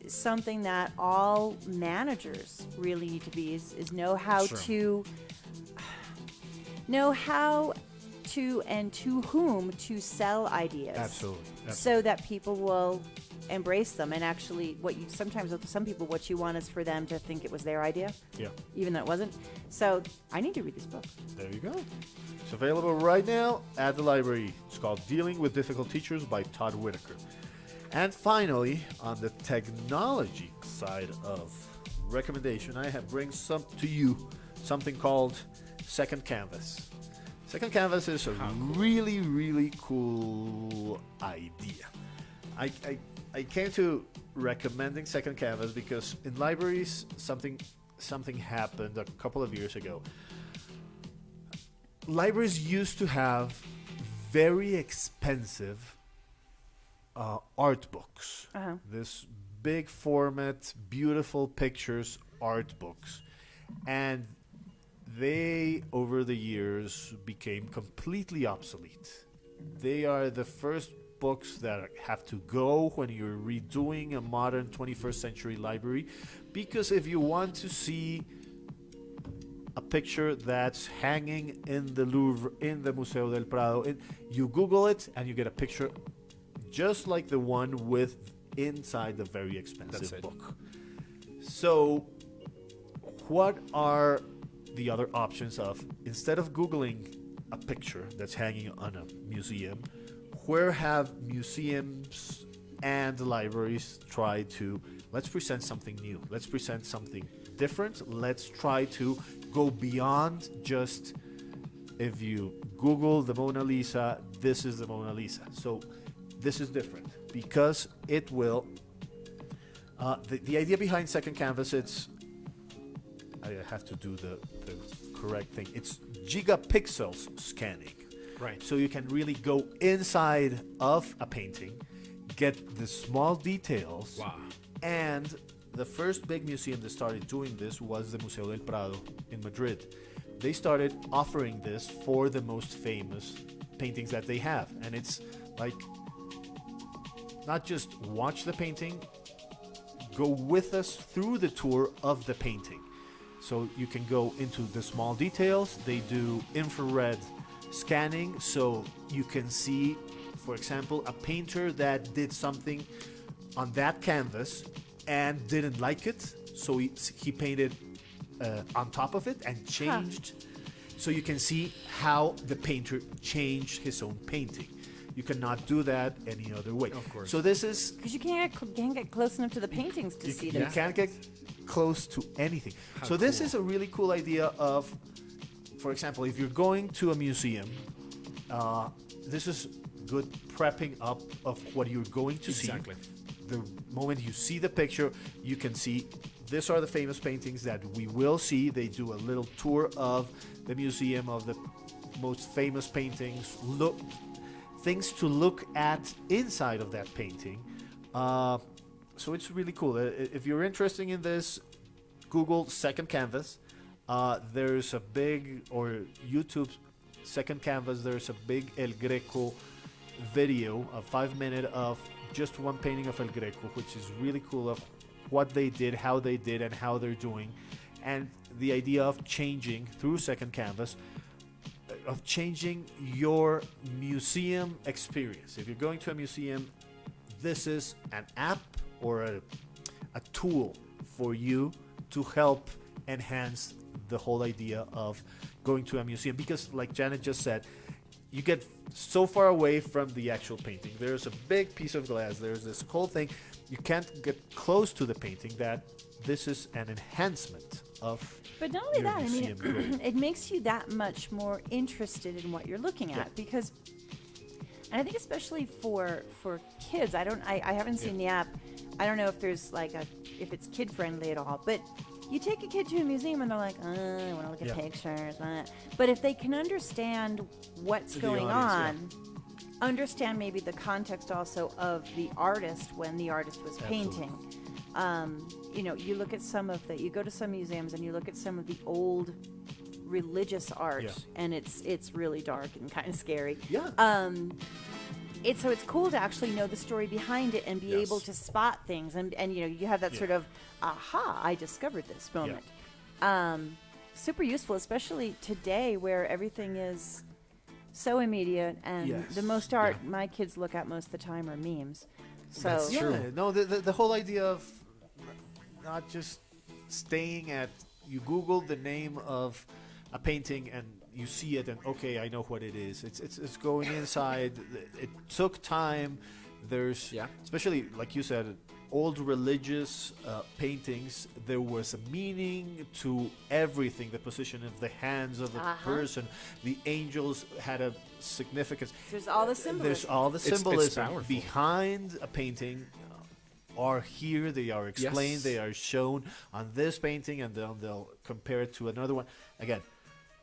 something that all managers really need to be is know how to and to whom to sell ideas. Absolutely. So that people will embrace them, and actually sometimes with some people what you want is for them to think it was their idea, even though it wasn't. So I need to read this book. There you go. It's available right now at the library. It's called Dealing with Difficult Teachers by Todd Whitaker. And finally, on the technology side of recommendation, I have bring to you something called Second Canvas. Second Canvas is a really, really cool idea. I came to recommending Second Canvas because in libraries something happened a couple of years ago. Libraries used to have very expensive art books. This big format, beautiful pictures art books. And they, over the years, became completely obsolete. They are the first books that have to go when you're redoing a modern 21st century library, because if you want to see a picture that's hanging in the Louvre, in the Museo del Prado, you Google it and you get a picture just like the one with inside the very expensive book. So what are the other options of, instead of Googling a picture that's hanging on a museum, where have museums and libraries tried to, let's present something new, let's present something different, let's try to go beyond just, if you Google the Mona Lisa, this is the Mona Lisa. So this is different because it will. The idea behind Second Canvas, I have to do the correct thing. It's gigapixels scanning. Right. So you can really go inside of a painting, get the small details. Wow. And the first big museum that started doing this was the Museo del Prado in Madrid. They started offering this for the most famous paintings that they have. And it's like, not just watch the painting, go with us through the tour of the painting. So you can go into the small details. They do infrared scanning, so you can see, for example, a painter that did something on that canvas and didn't like it, so he painted on top of it and changed. So you can see how the painter changed his own painting. You cannot do that any other way. Of course. So this is... Because you can't get close enough to the paintings to see them. You can't get close to anything. So this is a really cool idea of, for example, if you're going to a museum, this is good prepping up of what you're going to see. Exactly. The moment you see the picture, you can see these are the famous paintings that we will see. They do a little tour of the museum of the most famous paintings. Look, things to look at inside of that painting. So it's really cool. If you're interested in this, Google Second Canvas. There's a big, or YouTube Second Canvas, there's a big El Greco video, a 5-minute of just one painting of El Greco, which is really cool, of what they did, how they did, and how they're doing. And the idea of changing through Second Canvas, of changing your museum experience. If you're going to a museum, this is an app or a tool for you to help enhance the whole idea of going to a museum, because like Janet just said, you get so far away from the actual painting. There's a big piece of glass, there's this whole thing, you can't get close to the painting. That this is an enhancement of But not only your that, I mean, museum it makes you that much more interested in what you're looking at, because, and I think especially for kids, I haven't seen the app. I don't know if there's like if it's kid friendly at all, but you take a kid to a museum and they're like, I want to look at pictures. But if they can understand what's going on, understand maybe the context also of the artist when the artist was painting. You look at you go to some museums and you look at some of the old religious art, and it's really dark and kind of scary. It's cool to actually know the story behind it and be able to spot things, and you have that sort of aha, I discovered this moment. Super useful, especially today where everything is so immediate, and the most art my kids look at most of the time are memes. So That's true. No, the whole idea of not just staying at, you Google the name of a painting and you see it and okay, I know what it is. It's going inside. It took time. There's especially like you said, old religious paintings. There was a meaning to everything. The position of the hands of the person, the angels had a significance. There's all the symbolism. There's all the symbolism powerful. behind a painting. Are here, they are explained, they are shown on this painting, and then they'll compare it to another one. Again,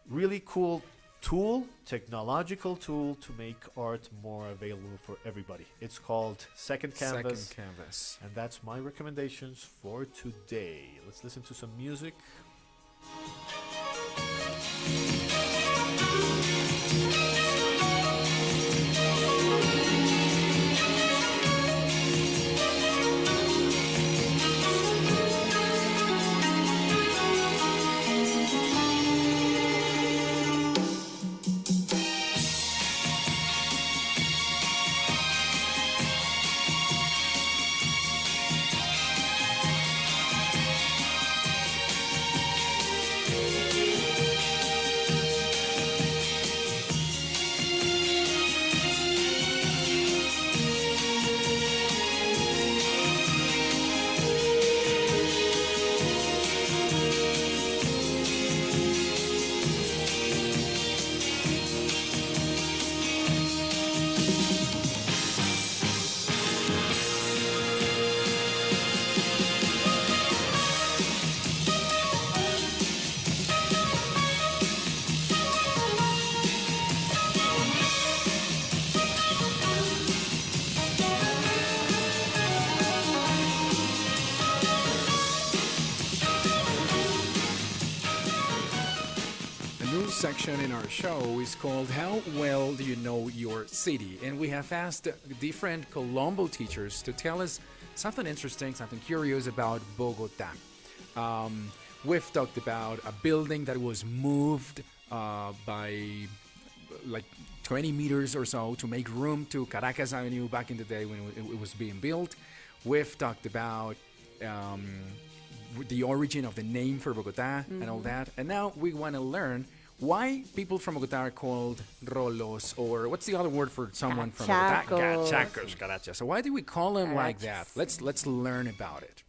really cool tool, technological tool to make art more available for everybody. It's called Second Canvas. Second Canvas. And that's my recommendations for today. Let's listen to some music. section in our show is called How Well Do You Know Your City? And we have asked different Colombo teachers to tell us something interesting, something curious about Bogota. We've talked about a building that was moved by like 20 meters or so to make room to Caracas Avenue back in the day when it was being built. We've talked about the origin of the name for Bogota and all that. And now we want to learn why people from Bogota are called Rolos, or what's the other word for someone from Bogota? Cachacos. Caracha. So why do we call them like that? Let's learn about it.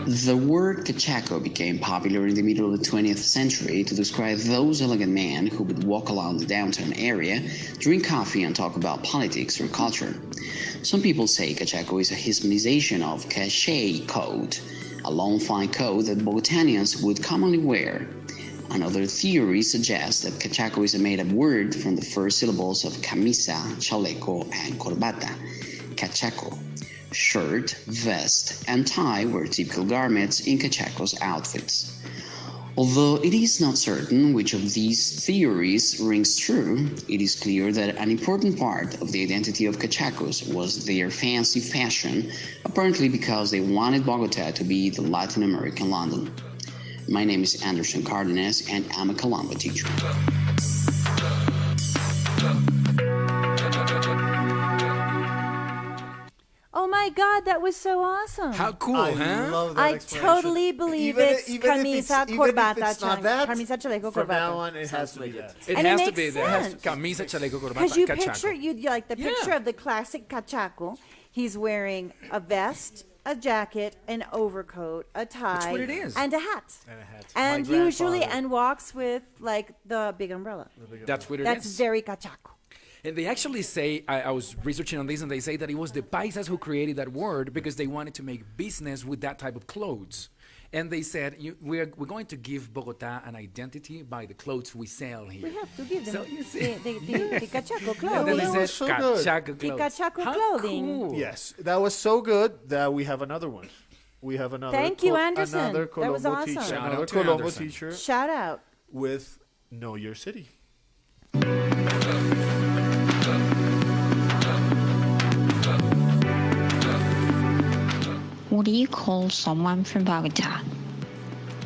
The word cachaco became popular in the middle of the 20th century to describe those elegant men who would walk along the downtown area, drink coffee, and talk about politics or culture. Some people say cachaco is a Hispanization of cachet coat, a long fine coat that Bogotanians would commonly wear. Another theory suggests that cachaco is a made-up word from the first syllables of camisa, chaleco, and corbata. Cachaco. Shirt, vest, and tie were typical garments in Cachaco's outfits. Although it is not certain which of these theories rings true, it is clear that an important part of the identity of Cachacos was their fancy fashion, apparently because they wanted Bogota to be the Latin American London. My name is Anderson Cardenas, and I'm a Colombo teacher. Oh my God, that was so awesome. How cool, I huh? love that I explanation. totally believe it's camisa, corbata, camisa, chaleco, From corbata. now on, it has to be that. It And has it to be makes there. sense. Camisa, chaleco, corbata, Because you cachaco. picture, you like the picture of the classic cachaco. He's wearing a vest, a jacket, an overcoat, a tie. That's what it is. And a hat. And a hat. And My usually, grandfather. and walks with like the big umbrella. That's what it is. That's very cachaco. And they actually say, I was researching on this, and they say that it was the paisas who created that word because they wanted to make business with that type of clothes. And they said, we're going to give Bogota an identity by the clothes we sell here. We have to give them So you see. the cachaco And clothing. then that they was said, so good. cachaco The clothes. cachaco How clothing. cool. Yes, that was so good that we have another one. We have another. Thank you, Anderson. Another That was Colombo awesome. teacher. Shout Another out to Colombo Anderson. teacher Shout out. with Know Your City. What do you call someone from Bogota?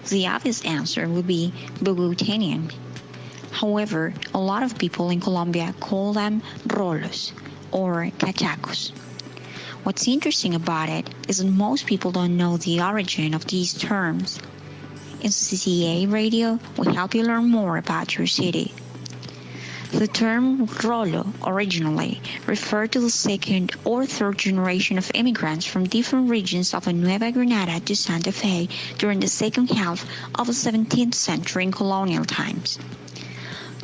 The obvious answer would be Bogotanian. However, a lot of people in Colombia call them rolos or cachacos. What's interesting about it is that most people don't know the origin of these terms. In CCA Radio, we help you learn more about your city. The term Rolo originally referred to the second or third generation of immigrants from different regions of Nueva Granada to Santa Fe during the second half of the 17th century in colonial times.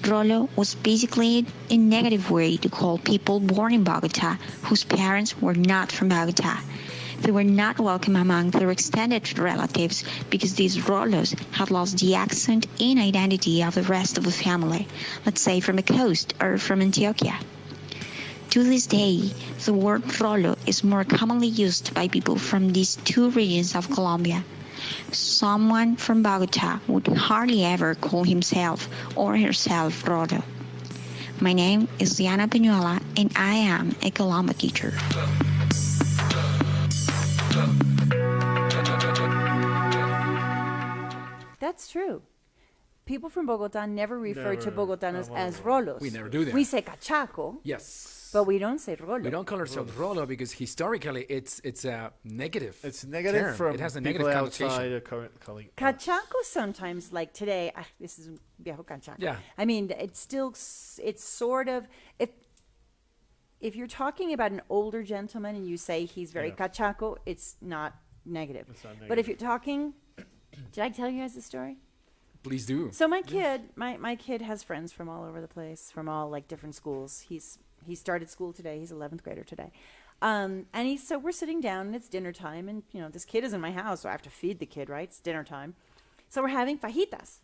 Rolo was basically a negative way to call people born in Bogota whose parents were not from Bogota. They were not welcome among their extended relatives because these Rolos had lost the accent and identity of the rest of the family, let's say from the coast or from Antioquia. To this day, the word Rolo is more commonly used by people from these two regions of Colombia. Someone from Bogota would hardly ever call himself or herself Rolo. My name is Diana Peñuela, and I am a Colombo teacher. That's true. People from Bogota never refer to Bogotanos as rolos. We never do that. We say cachaco, Yes. but we don't say rolo. We don't call ourselves Rolo because historically it's a negative. It's negative term. from It has a people negative outside connotation. of calling. Cachaco sometimes, like today, this is viejo cachaco. Yeah. I mean, it's still, it's sort of, if you're talking about an older gentleman and you say he's very cachaco, it's not negative. It's not But if negative. you're talking, did I tell you guys the story? Please do. So my kid, my kid has friends from all over the place, from all like different schools. He started school today. He's 11th grader today. And so we're sitting down and it's dinner time, and you know, this kid is in my house, so I have to feed the kid, right? It's dinner time. So we're having fajitas.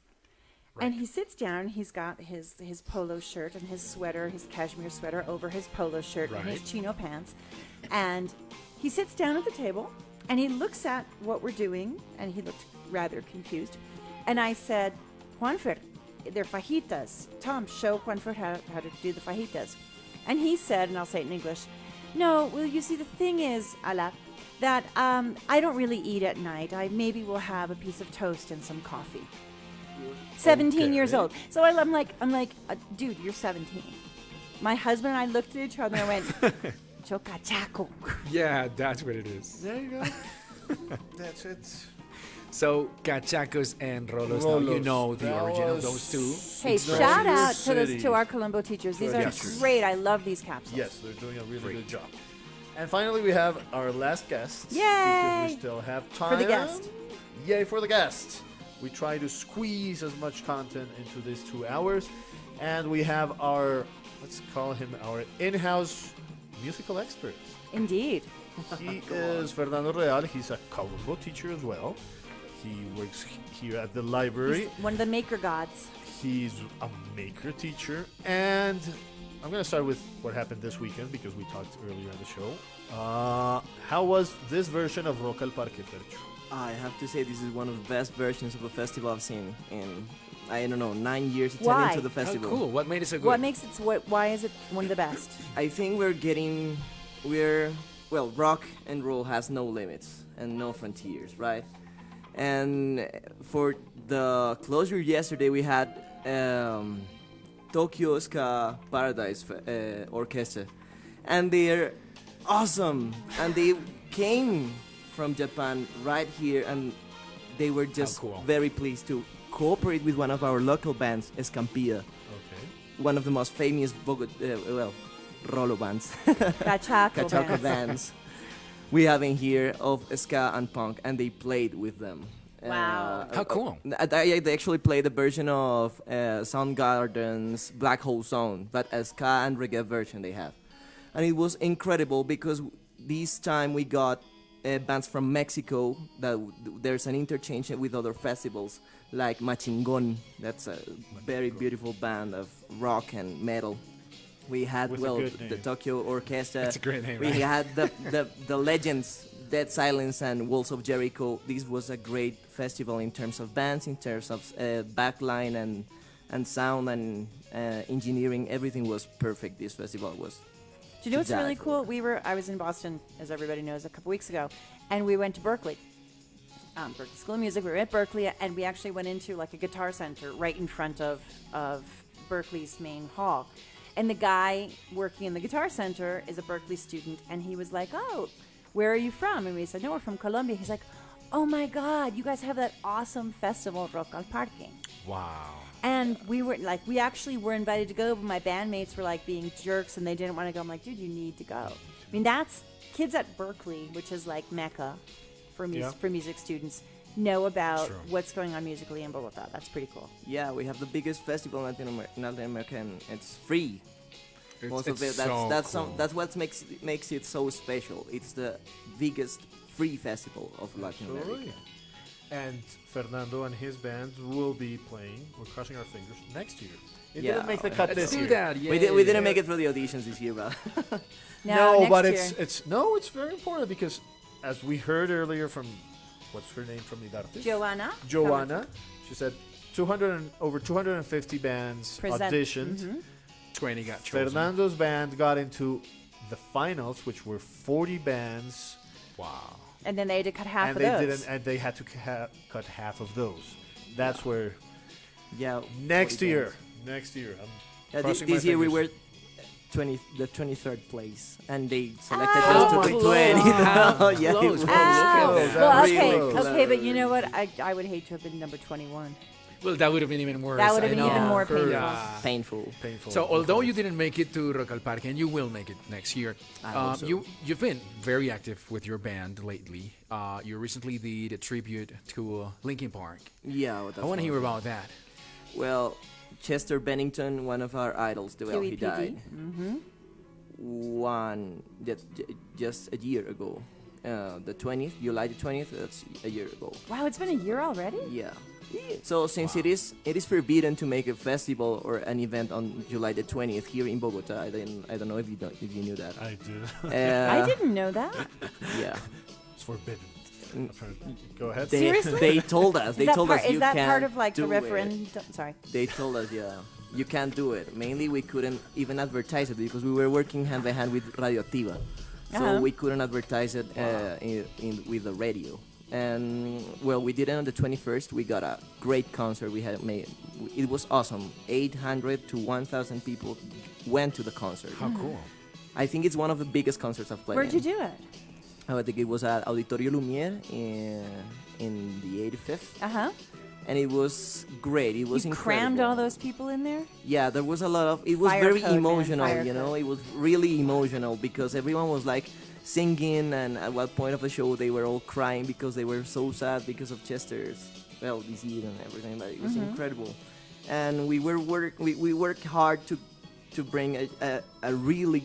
And he sits down, he's got his polo shirt and his sweater, his cashmere sweater over his polo shirt and his chino pants. And he sits down at the table and he looks at what we're doing, and he looked rather confused. And I said, Juanfer, they're fajitas. Tom, show Juanfer how to do the fajitas. And he said, and I'll say it in English, no, well, you see, the thing is, Ala, that I don't really eat at night. I maybe will have a piece of toast and some coffee. 17 years old. So I'm like, dude, you're 17. My husband and I looked at each other and went, Chocachaco. Yeah, that's what it is. There you go. That's it. So, cachacos and rolos. Now you know the origin of those two. Hey, shout out to our Colombo teachers. These are great. I love these capsules. Yes, they're doing a really good job. And finally, we have our last guest. Yay! Because we still have time. For the guest. Yay for the guest. We try to squeeze as much content into these 2 hours. And we have our, let's call him our in-house musical expert. Indeed. He is Fernando Real. He's a Colombo teacher as well. He works here at the library. He's one of the maker gods. He's a maker teacher. And I'm going to start with what happened this weekend because we talked earlier in the show. How was this version of Rock al Parque, Fercho? I have to say this is one of the best versions of a festival I've seen in, I don't know, 9 years attending to the festival. Oh, cool. What made it so good? What makes it, why is it one of the best? I think well, rock and roll has no limits and no frontiers, right? And for the closure yesterday, we had Tokyo Ska Paradise Orchestra, and they're awesome. And they came from Japan right here, and they were just very pleased to cooperate with one of our local bands, Escampilla. Okay. One of the most famous Rolo bands. Cachaco bands. We have in here of ska and punk, and they played with them. Wow. How cool. They actually played a version of Soundgarden's Black Hole Zone, but a ska and reggae version they have. And it was incredible because this time we got bands from Mexico. There's an interchange with other festivals like Machingon. That's a very beautiful band of rock and metal. We had the Tokyo Orchestra. That's a great name. We right? had the legends, Dead Silence and Walls of Jericho. This was a great festival in terms of bands, in terms of backline and sound and engineering. Everything was perfect. This festival was. Do you know what's really cool? I was in Boston, as everybody knows, a couple weeks ago, and we went to Berkeley. Berkeley School of Music. We were at Berkeley, and we actually went into like a guitar center right in front of Berkeley's main hall. And the guy working in the guitar center is a Berkeley student, and he was like, "Oh, where are you from?" And we said, "No, we're from Colombia." He's like, "Oh my God, you guys have that awesome festival, Rock al Parque." Wow. And we actually were invited to go, but my bandmates were like being jerks and they didn't want to go. I'm like, dude, you need to go. I mean, that's kids at Berkeley, which is like Mecca for music students, know about what's going on musically in Bogota. That's pretty cool. Yeah, we have the biggest festival in Latin America, and it's free. Most of it. That's what makes it so special. It's the biggest free festival of Latin America. And Fernando and his band will be playing, we're crossing our fingers, next year. It didn't make the cut this year. That. We didn't make it through the auditions this year, but no, but it's very important because as we heard earlier from what's her name from Idartes? Joanna. She said over 250 bands auditioned. Mm-hmm. 20 got chosen. Fernando's band got into the finals, which were 40 bands. Wow. And then they had to cut half of those. And they had to cut half of those. That's where. Yeah. Next year. This year we were the 23rd place, and they selected us to be 20. Yeah, close. Okay, but you know what? I would hate to have been number 21. Well, that would have been even worse. That would have been even more painful. Yeah. Painful. So, although you didn't make it to Rock al Parque, and you will make it next year, you've been very active with your band lately. You recently did a tribute to Linkin Park. Yeah, I want to hear about that. Well, Chester Bennington, one of our idols, he died. Mm-hmm. Just a year ago. The 20th, July the 20th, that's a year ago. Wow, it's been a year already? Yeah. So since it is forbidden to make a festival or an event on July the 20th here in Bogota, I don't know if you knew that. I do. I didn't know that. Yeah. It's forbidden. Go ahead. Seriously? They told us. They told us you is that can't part of like the do referendum? it. Sorry. They told us, you can't do it. Mainly, we couldn't even advertise it because we were working hand by hand with Radioactiva, so we couldn't advertise it with the radio. And well, we did it on the 21st. We got a great concert. We had made. It was awesome. 800 to 1,000 people went to the concert. How cool! I think it's one of the biggest concerts I've played. Where'd you do it? I think it was at Auditorio Lumiere in the 85th. And it was great. It was incredible. Crammed all those people in there? Yeah, there was a lot of. It was Fire very code, emotional, man, fire you know. code. It was really emotional because everyone was like singing, and at one point of the show they were all crying because they were so sad because of Chester's disease and everything. But it was incredible, and we worked hard to bring a really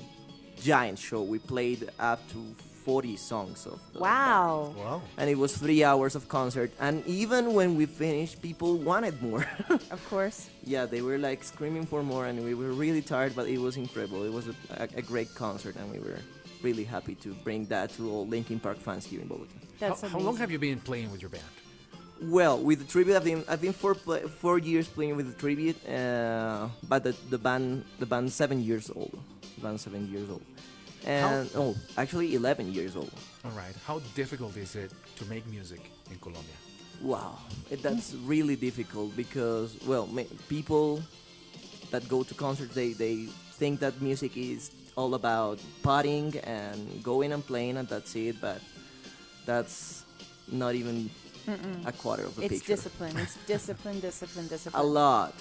giant show. We played up to 40 songs of the Wow. And it was 3 hours of concert, and even when we finished, people wanted more. Of course. Yeah, they were like screaming for more, and we were really tired, but it was incredible. It was a great concert, and we were really happy to bring that to all Linkin Park fans here in Bogota. How long have you been playing with your band? Well, with the tribute, I've been 4 years playing with the tribute, but the band 7 years old. The band 7 years old. And actually 11 years old. All right. How difficult is it to make music in Colombia? Wow, that's really difficult because, well, people that go to concerts, they think that music is all about partying and going and playing and that's it, but that's not even a quarter of the picture. It's discipline. It's discipline. A lot.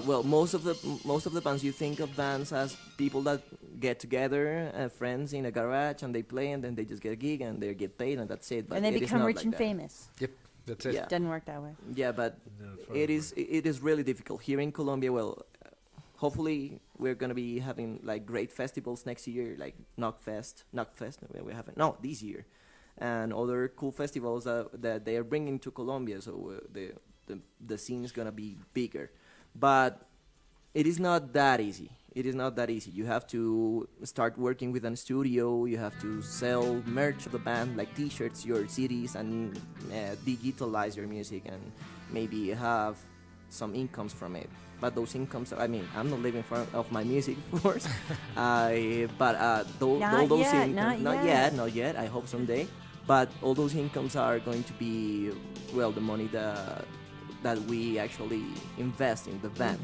Well, most of the bands, you think of bands as people that get together, friends in a garage, and they play, and then they just get a gig and they get paid, and that's it. But and they it become is not rich like and that. famous. Yep, that's it. Yeah. Doesn't work that way. Yeah, but it is really difficult here in Colombia. Well, hopefully we're gonna be having like great festivals next year, like Knockfest. We haven't. No, this year. And other cool festivals that they are bringing to Colombia, so the scene is gonna be bigger, but it is not that easy. It is not that easy. You have to start working with a studio. You have to sell merch of the band, like T-shirts, your CDs, and digitalize your music, and maybe have some incomes from it. But those incomes, I mean, I'm not living off my music, of course. But all those incomes, not yet. I hope someday. But all those incomes are going to be, well, the money that we actually invest in the band.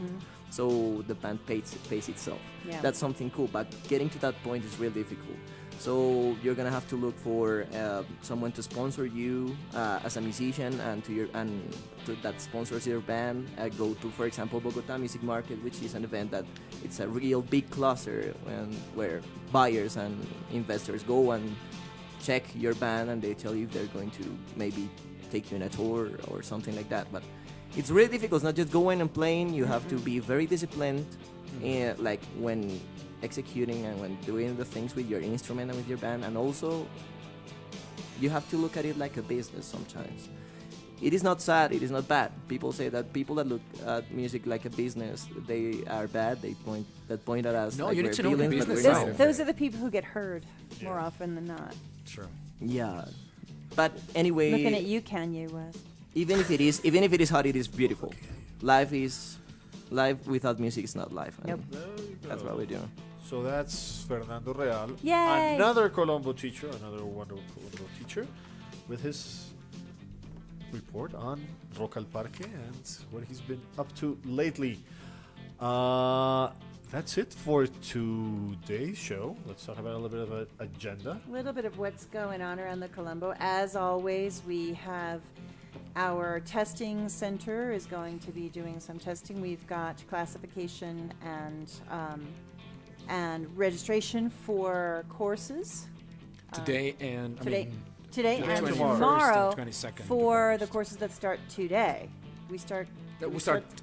So the band pays itself. Yeah. That's something cool. But getting to that point is really difficult. So you're gonna have to look for someone to sponsor you as a musician, and that sponsors your band. Go to, for example, Bogota Music Market, which is an event that it's a real big cluster where buyers and investors go and check your band, and they tell you if they're going to maybe take you on a tour or something like that. But it's really difficult. It's not just going and playing. You have to be very disciplined, like when executing and when doing the things with your instrument and with your band. And also, you have to look at it like a business sometimes. It is not sad. It is not bad. People say that people that look at music like a business, they are bad. They point at us. No, like you need we're to know the villains, but business we're side not. of Those are the people who get heard more often than not. True. Yeah, but anyway, Looking at you, Kanye West. even if it is hard, it is beautiful. Life without music is not life. And that's what we're doing. So that's Fernando Real, Yay! another Colombo teacher, another wonderful teacher, with his report on Rock al Parque and what he's been up to lately. That's it for today's show. Let's talk about a little bit of an agenda. A little bit of what's going on around the Colombo. As always, we have our testing center is going to be doing some testing. We've got classification and registration for courses. Today and Today today and 21st tomorrow and 22nd for the courses that start today. We start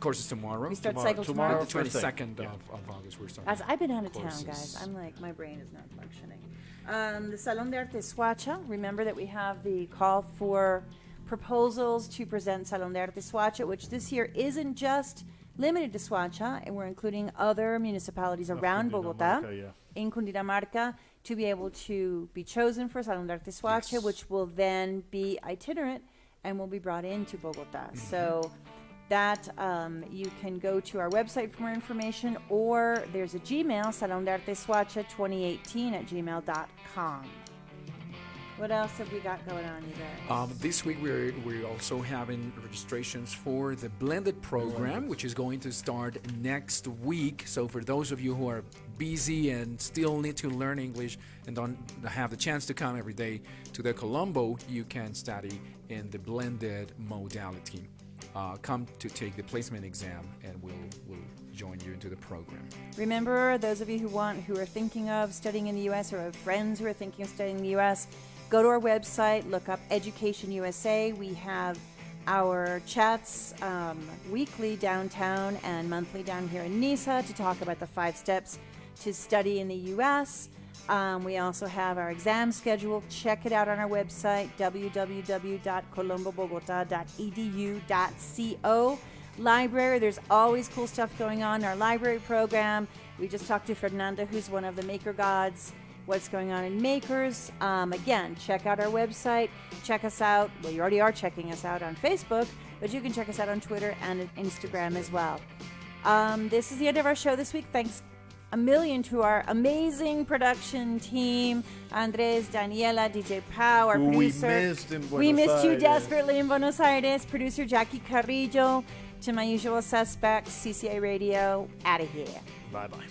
courses tomorrow. We start cycle tomorrow. The 22nd of August we're starting. As I've been out of town, courses. guys. I'm like, my brain is not functioning. The Salón de Arte Suacha. Remember that we have the call for proposals to present Salón de Arte Suacha, which this year isn't just limited to Suacha, and we're including other municipalities around Bogota, in Cundinamarca, to be able to be chosen for Salón de Arte Suacha, which will then be itinerant and will be brought into Bogota. So that you can go to our website for more information, or there's a Gmail, salondartesuacha2018@gmail.com. What else have we got going on, you guys? This week we're also having registrations for the blended program, which is going to start next week. So for those of you who are busy and still need to learn English and don't have the chance to come every day to the Colombo, you can study in the blended modality. Come to take the placement exam, and we'll join you into the program. Remember, those of you who are thinking of studying in the U.S. or have friends who are thinking of studying in the U.S., go to our website, look up Education USA. We have our chats weekly downtown and monthly down here in Nisa to talk about the 5 steps to study in the U.S. We also have our exam schedule. Check it out on our website, www.colombobogota.edu.co. Library, there's always cool stuff going on in our library program. We just talked to Fernanda, who's one of the Maker Gods. What's going on in Makers. Again, check out our website. Check us out. Well, you already are checking us out on Facebook, but you can check us out on Twitter and Instagram as well. This is the end of our show this week. Thanks a million to our amazing production team, Andres, Daniela, DJ Pau, our producer. We missed you desperately in Buenos Aires. Producer Jackie Carrillo. To my usual suspects, CCA Radio, out of here. Bye-bye.